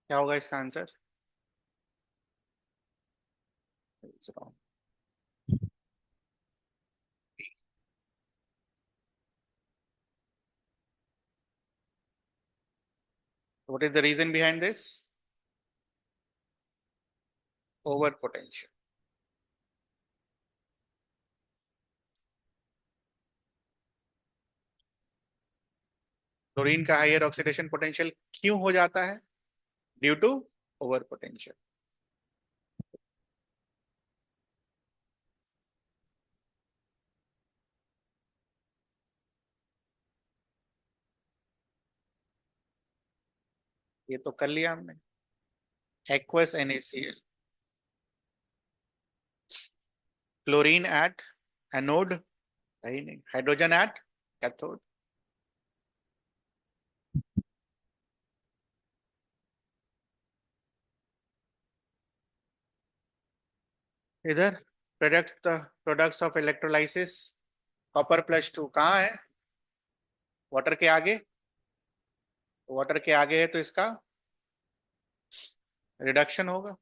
क्या होगा इसका answer? What is the reason behind this? Over potential. Chlorine का हायर ऑक्सीडेशन पोटेंशियल क्यों हो जाता है? Due to over potential. ये तो कर लिया हमने। Aqueous NaCl। Chlorine at anode, है नहीं। Hydrogen at cathode. इधर प्रोडक्ट्स ऑफ इलेक्ट्रोलाइसिस, कॉपर +2 कहाँ है? वाटर के आगे। वाटर के आगे है तो इसका रिडक्शन होगा।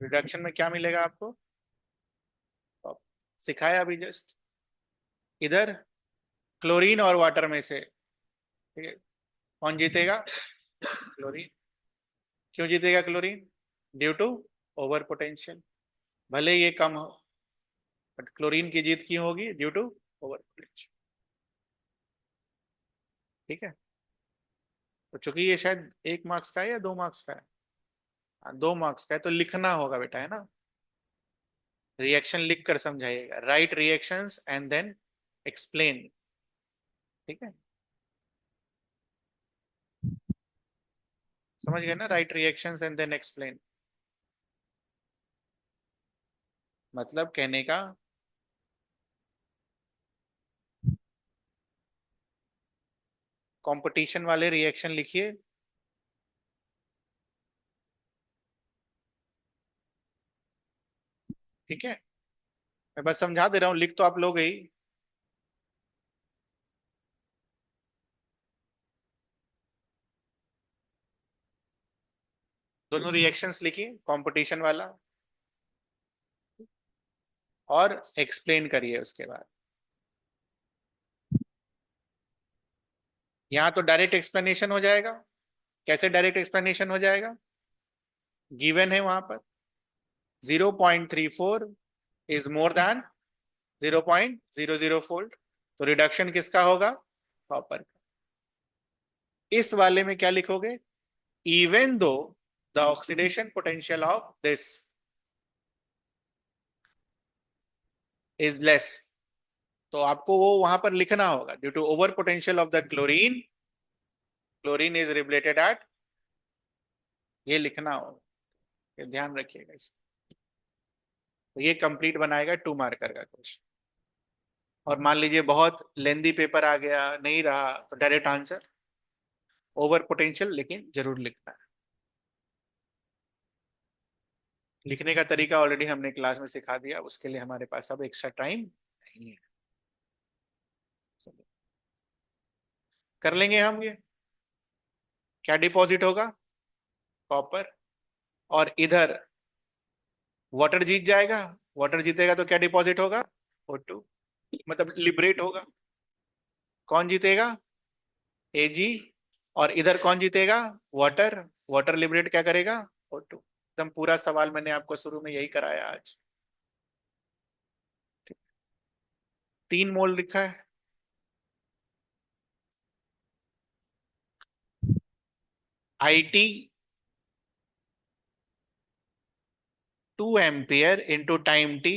रिडक्शन में क्या मिलेगा आपको? सिखाया अभी जस्ट। इधर क्लोरीन और वाटर में से, ठीक है, कौन जीतेगा? क्लोरीन। क्यों जीतेगा chlorine? Due to over potential. भले ये कम हो, बट क्लोरीन की जीत क्यों होगी? Due to over potential. ठीक है। तो चूंकि ये शायद 1 मार्क्स का है या 2 मार्क्स का है, 2 मार्क्स का है, तो लिखना होगा बेटा, है ना। रिएक्शन लिख कर समझाइएगा, write reactions and then explain. ठीक है, समझ गए ना? Write reactions and then explain, मतलब कहने का कंपटीशन वाले रिएक्शन लिखिए। ठीक है, मैं बस समझा दे रहा हूं, लिख तो आप लोग ही। दोनों रिएक्शंस लिखिए, कंपटीशन वाला और एक्सप्लेन करिए उसके बाद। यहां तो डायरेक्ट एक्सप्लेनेशन हो जाएगा। कैसे डायरेक्ट एक्सप्लेनेशन हो जाएगा? गिवन है वहां पर 0.34 इज मोर देन 0.00 तो रिडक्शन किसका होगा? कॉपर का। इस वाले में क्या लिखोगे? Even though the oxidation potential of this is less, तो आपको वो वहां पर लिखना होगा due to over potential of the chlorine, chlorine is related at, ये लिखना होगा। ये ध्यान रखिएगा इसका। तो ये कंप्लीट बनाएगा 2 मार्कर का क्वेश्चन। और मान लीजिए बहुत लेंदी पेपर आ गया, नहीं रहा, तो डायरेक्ट आंसर ओवर पोटेंशियल, लेकिन जरूर लिखना है। लिखने का तरीका ऑलरेडी हमने क्लास में सिखा दिया, उसके लिए हमारे पास अब एक्स्ट्रा टाइम नहीं है। कर लेंगे हम ये। क्या डिपॉजिट होगा? कॉपर। और इधर वाटर जीत जाएगा। वाटर जीतेगा तो क्या डिपॉजिट होगा? O2, मतलब लिबरेट होगा। कौन जीतेगा? Ag। और इधर कौन जीतेगा? वाटर। वाटर लिबरेट क्या करेगा? O2। एकदम पूरा सवाल मैंने आपको शुरू में यही कराया आज। 3 मोल लिखा है। IT 2 ampere into time t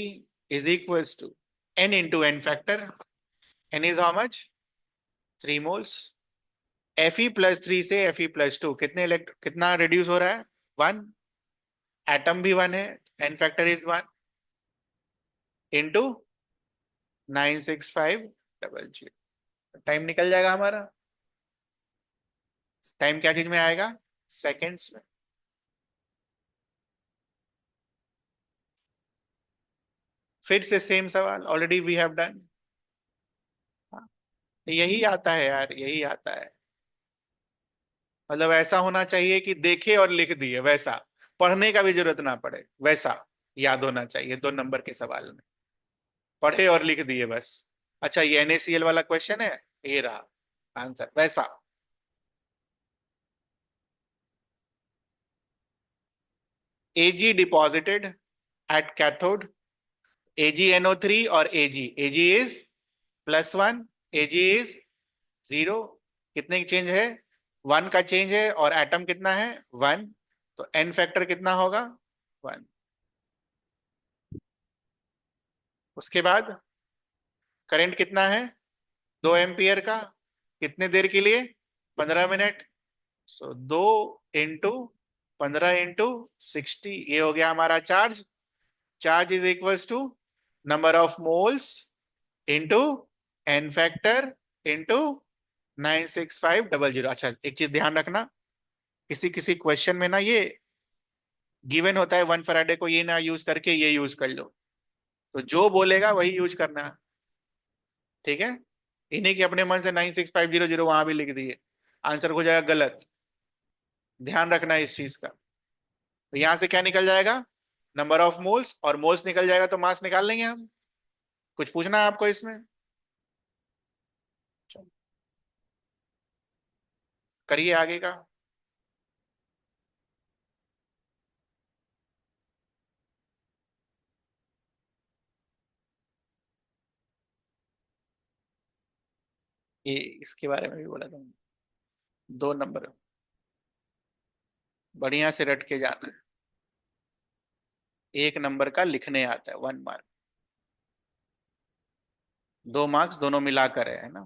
is equal to n into n factor. n is how much? 3 moles. Fe+3 से Fe+2 कितना रिड्यूस हो रहा है? 1। एटम भी 1 है, n factor is 1 into 96500। Time निकल जाएगा हमारा। टाइम क्या चीज में आएगा? सेकेंड्स में। फिर से सेम सवाल, ऑलरेडी वी हैव डन। यही आता है यार, यही आता है। मतलब ऐसा होना चाहिए कि देखे और लिख दिए, वैसा पढ़ने का भी जरूरत ना पड़े, वैसा याद होना चाहिए 2 नंबर के सवाल में, पढ़े और लिख दिए बस। अच्छा, ये NaCl वाला क्वेश्चन है, ये रहा आंसर वैसा। Ag deposited at cathode, AgNO3 और Ag इज +1, Ag इज 0। कितने की चेंज है? 1 का चेंज है, और एटम कितना है? 1। तो N फैक्टर कितना होगा? 1। उसके बाद करंट कितना है? 2 एम्पियर का। कितने देर के लिए? 15 मिनट। सो 2 × 15 × 60, ये हो गया हमारा charge. Charge is equals to number of moles into n factor into 96500। अच्छा, एक चीज ध्यान रखना, किसी किसी क्वेश्चन में ना ये गिवन होता है 1 फैराडे को ये ना यूज करके ये यूज कर लो, तो जो बोलेगा वही यूज करना। ठीक है? इन्हीं के अपने मन से 96500 वहां भी लिख दिए, आंसर हो जाएगा गलत। ध्यान रखना इस चीज का। तो यहां से क्या निकल जाएगा? नंबर ऑफ मोल्स, और मोल्स निकल जाएगा तो मास निकाल लेंगे हम। कुछ पूछना है आपको इसमें? चलो, करिए आगे का। ये इसके बारे में भी बोला था, 2 नंबर बढ़िया से रट के जाना है। 1 नंबर का लिखने आता है 1 मार्क, 2 मार्क्स दोनों मिलाकर है ना?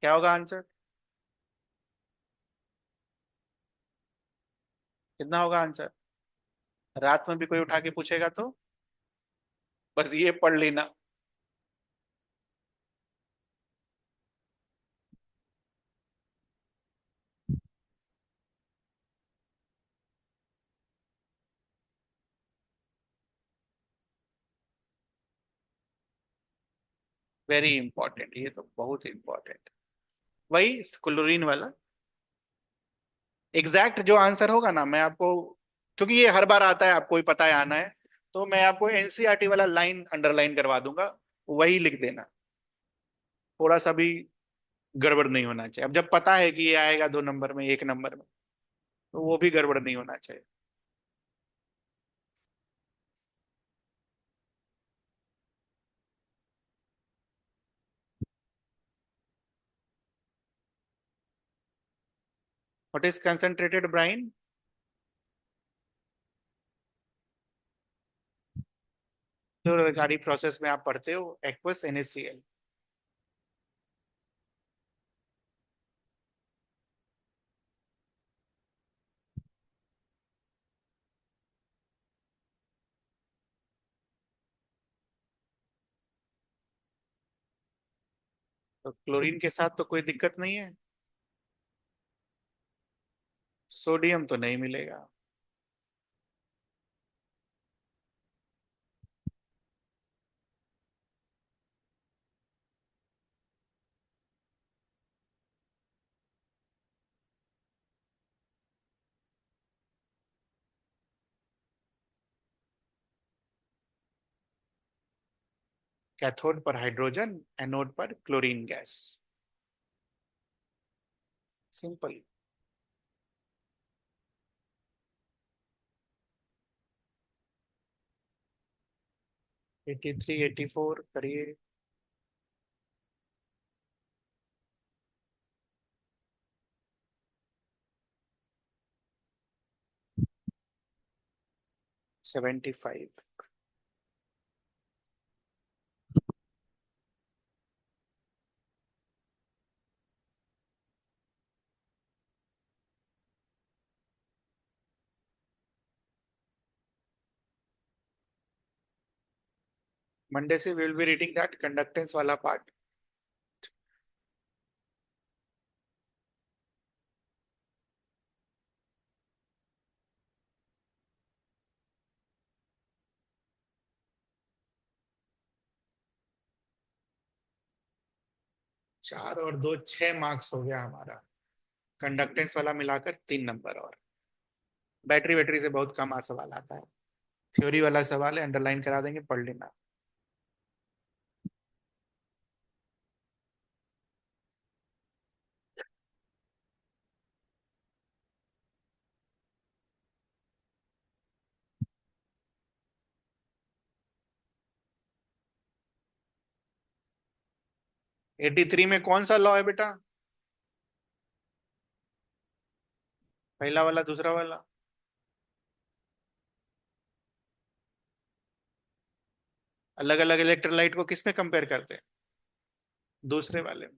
क्या होगा आंसर? कितना होगा आंसर? रात में भी कोई उठा के पूछेगा तो बस ये पढ़ लेना। वेरी इंपॉर्टेंट, ये तो बहुत इंपॉर्टेंट। वही क्लोरीन वाला एग्जैक्ट जो आंसर होगा ना, मैं आपको, क्योंकि ये हर बार आता है, आपको भी पता है आना है, तो मैं आपको NCERT वाला लाइन अंडरलाइन करवा दूंगा, वही लिख देना। थोड़ा सा भी गड़बड़ नहीं होना चाहिए। अब जब पता है कि ये आएगा 2 नंबर में, 1 नंबर में, तो वो भी गड़बड़ नहीं होना चाहिए। What is concentrated brine? फ्लोरोगारी प्रोसेस में आप पढ़ते हो एक्वस NaCl। तो क्लोरीन के साथ तो कोई दिक्कत नहीं है, सोडियम तो नहीं मिलेगा। कैथोड पर हाइड्रोजन, एनोड पर क्लोरीन गैस। सिंपल। 83 84 करिए। 75। मंडे से will be reading that conductance वाला पार्ट। चार और दो, 6 मार्क्स हो गया हमारा। कंडक्टेंस वाला मिलाकर 3 नंबर। और बैटरी बैटरी से बहुत कम सवाल आता है। थ्योरी वाला सवाल है, अंडरलाइन करा देंगे, पढ़ लेना। 83 में कौन सा लॉ है बेटा? पहला वाला, दूसरा वाला? अलग अलग इलेक्ट्रोलाइट को किस में कंपेयर करते हैं? दूसरे वाले में।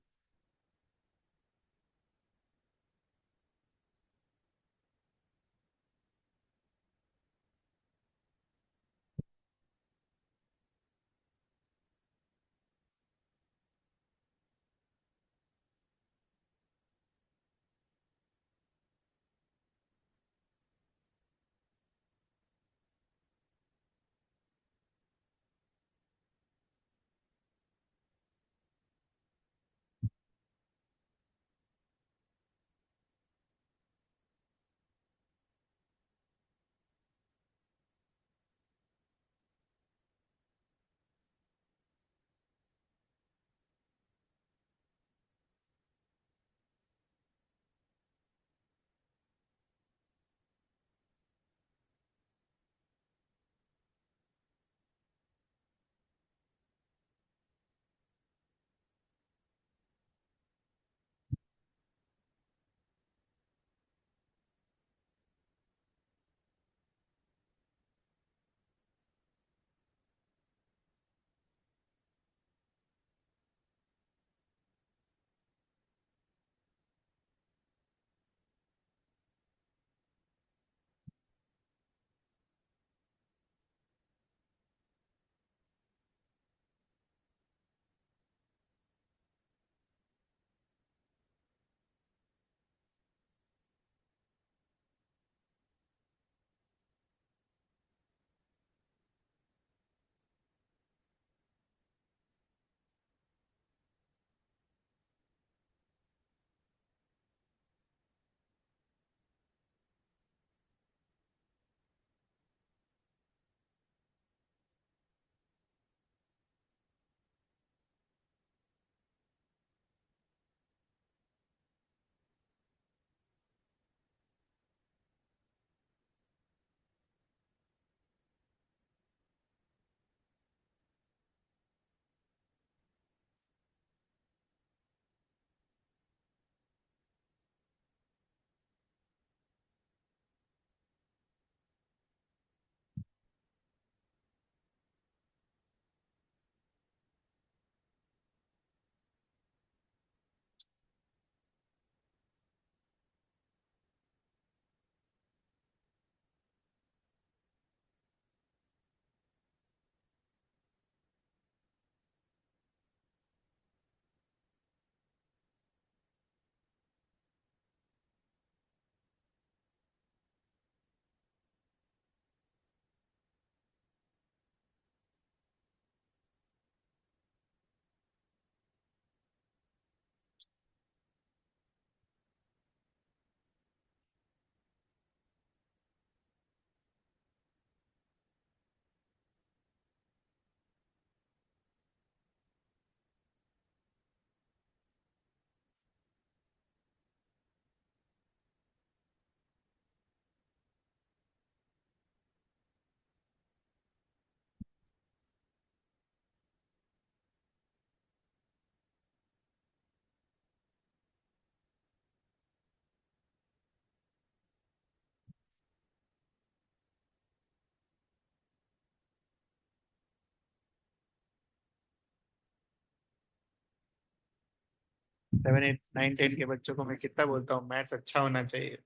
सेवन एट नाइन टेन के बच्चों को मैं कितना बोलता हूँ, मैथ्स अच्छा होना चाहिए।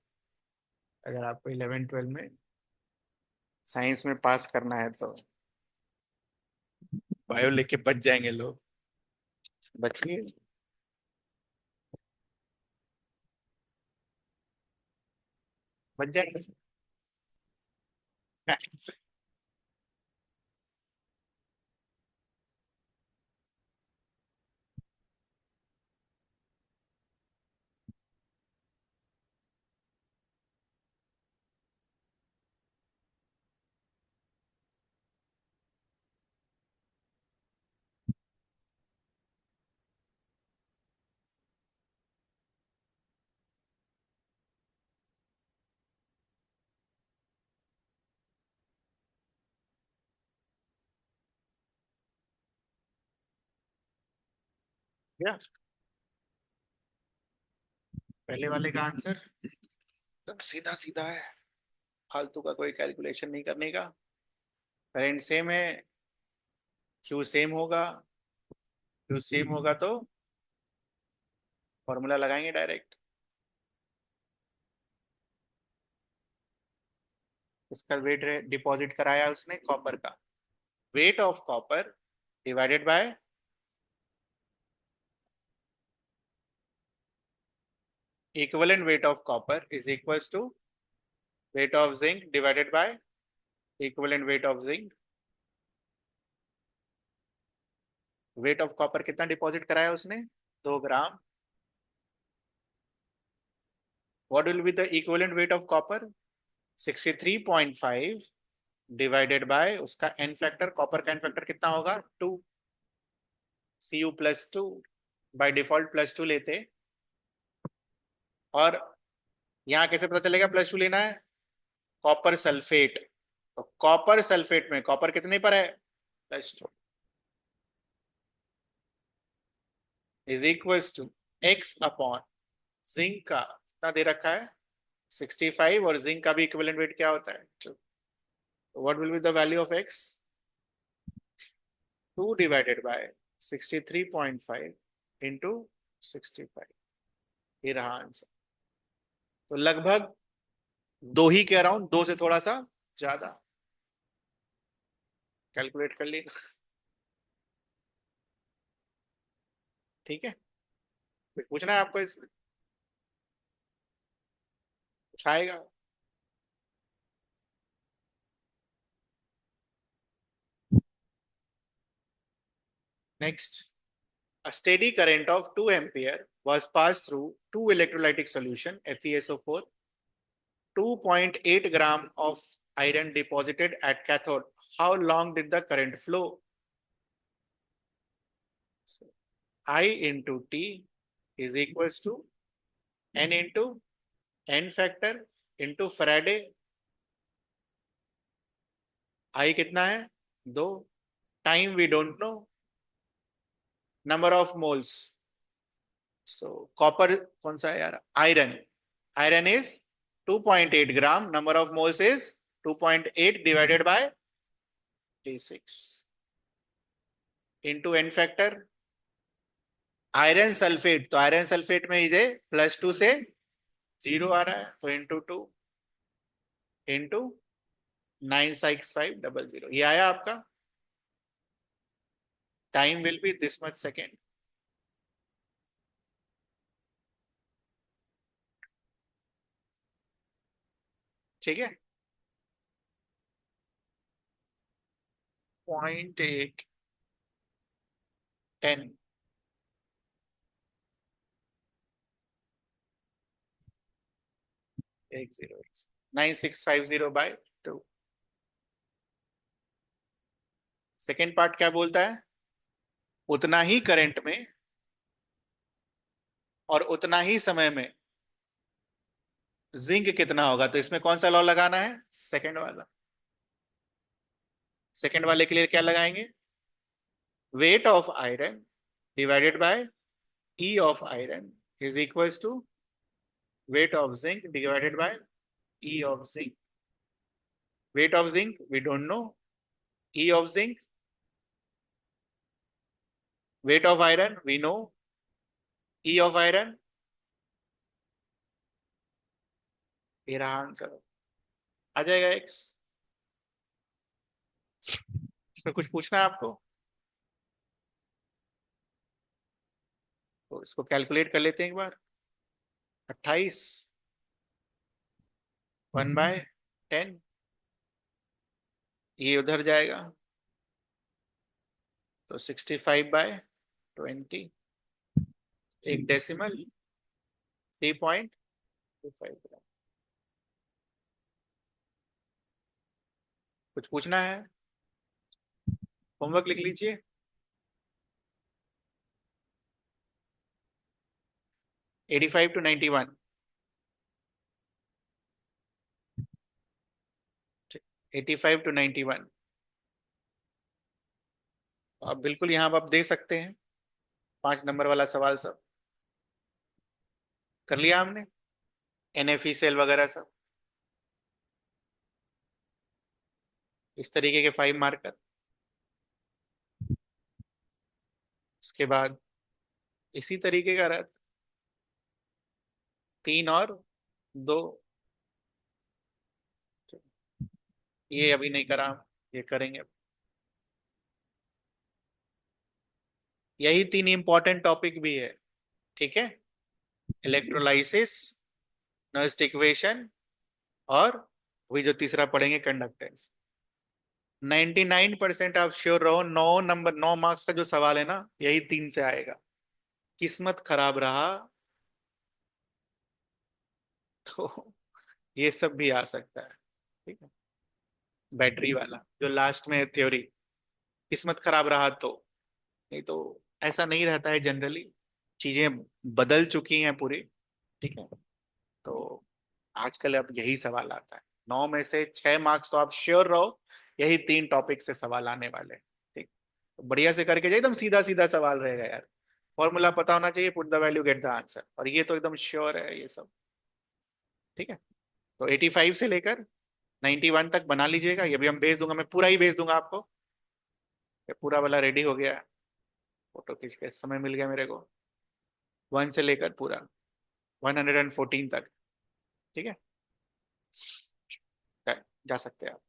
अगर आपको 11 12 में साइंस में पास करना है तो बायो लेके बच जाएंगे लोग। बचिए। बच जाएंगे। क्या पहले वाले का आंसर एकदम सीधा सीधा है, फालतू का कोई कैलकुलेशन नहीं करने का। करंट सेम है, क्यू सेम होगा, क्यू सेम होगा तो फॉर्मूला लगाएंगे डायरेक्ट। इसका वेट डिपॉजिट कराया उसने कॉपर का, weight of copper divided by equivalent weight of copper is equals to weight of zinc divided by equivalent weight of zinc. Weight of copper कितना deposit कराया उसने, 2 gram. What will be the equivalent weight of copper, 63.5 divided by उसका N factor, copper का N factor कितना होगा 2, Cu+2, by default +2 लेते। और यहाँ कैसे पता चलेगा +2 लेना है, कॉपर सल्फेट, तो कॉपर सल्फेट में कॉपर कितने पर है +2 is equals to x upon zinc का कितना दे रखा है 65, और जिंक का भी इक्विवेलेंट वेट क्या होता है 2। What will be the value of x, 2 divided by 63.5 into 65, ये रहा आंसर। तो लगभग 2 ही के अराउंड, 2 से थोड़ा सा ज्यादा, कैलकुलेट कर लेना। ठीक है, कुछ पूछना है आपको इसमें, कुछ आएगा। Next, a steady current of 2 ampere was passed through two electrolytic solution FeSO4, 2.8 gram of iron deposited at cathode. How long did the current flow? So, I into T is equals to N into N factor into Faraday। I कितना है 2, time we don't know, number of moles, so copper कौन सा है यार, iron, iron is 2.8 gram, number of moles is 2.8 divided by T6 into n factor. Iron sulphate, तो iron sulphate में इधे +2 से 0 आ रहा है, तो इंटू 2 इंटू 96500, ये आया आपका। Time will be this much second. ठीक है, 0.8 10 9650/2। सेकेंड पार्ट क्या बोलता है, उतना ही करंट में और उतना ही समय में जिंक कितना होगा, तो इसमें कौन सा लॉ लगाना है, सेकंड वाला। सेकंड वाले के लिए क्या लगाएंगे, weight of iron divided by E of iron is equals to weight of zinc divided by E of zinc. Weight of zinc we don't know, E of zinc, weight of iron we know, E of iron, ये रहा answer, आ जाएगा x. इसमें कुछ पूछना है आपको, तो इसको कैलकुलेट कर लेते हैं एक बार। 28 1/10, ये उधर जाएगा, तो 65/20, एक डेसिमल 3.25 ग्राम। कुछ पूछना है, होमवर्क लिख लीजिए। 85 to 91, 85 to 91, आप बिल्कुल यहाँ आप दे सकते हैं। 5 नंबर वाला सवाल सब कर लिया हमने, एनएफई सेल वगैरह सब, इस तरीके के 5 मार्कर। उसके बाद इसी तरीके का रहता, 3 और 2, ये अभी नहीं करा, ये करेंगे। यही 3 इंपॉर्टेंट टॉपिक भी है, ठीक है। इलेक्ट्रोलाइसिस, नॉइस्ट इक्वेशन, और वही जो तीसरा पढ़ेंगे कंडक्टेंस। 99% आप श्योर रहो, 9 नंबर 9 मार्क्स का जो सवाल है ना, यही 3 से आएगा। किस्मत खराब रहा तो ये सब भी आ सकता है, ठीक है। बैटरी वाला जो लास्ट में थ्योरी, किस्मत खराब रहा तो, नहीं तो ऐसा नहीं रहता है जनरली, चीजें बदल चुकी हैं पूरी, ठीक है। तो आजकल अब यही सवाल आता है, 9 में से 6 मार्क्स तो आप श्योर रहो, यही 3 टॉपिक से सवाल आने वाले हैं, ठीक। तो बढ़िया से करके जाए, एकदम सीधा सीधा सवाल रहेगा यार। फॉर्मूला पता होना चाहिए, put the value get the answer, और ये तो एकदम श्योर है ये सब, ठीक है। तो 85 से लेकर 91 तक बना लीजिएगा, ये भी हम भेज दूंगा, मैं पूरा ही भेज दूंगा आपको। ये पूरा वाला रेडी हो गया है, फोटो खींच के समय मिल गया मेरे को, 1 से लेकर पूरा 114 तक, ठीक है। जा सकते हैं आप।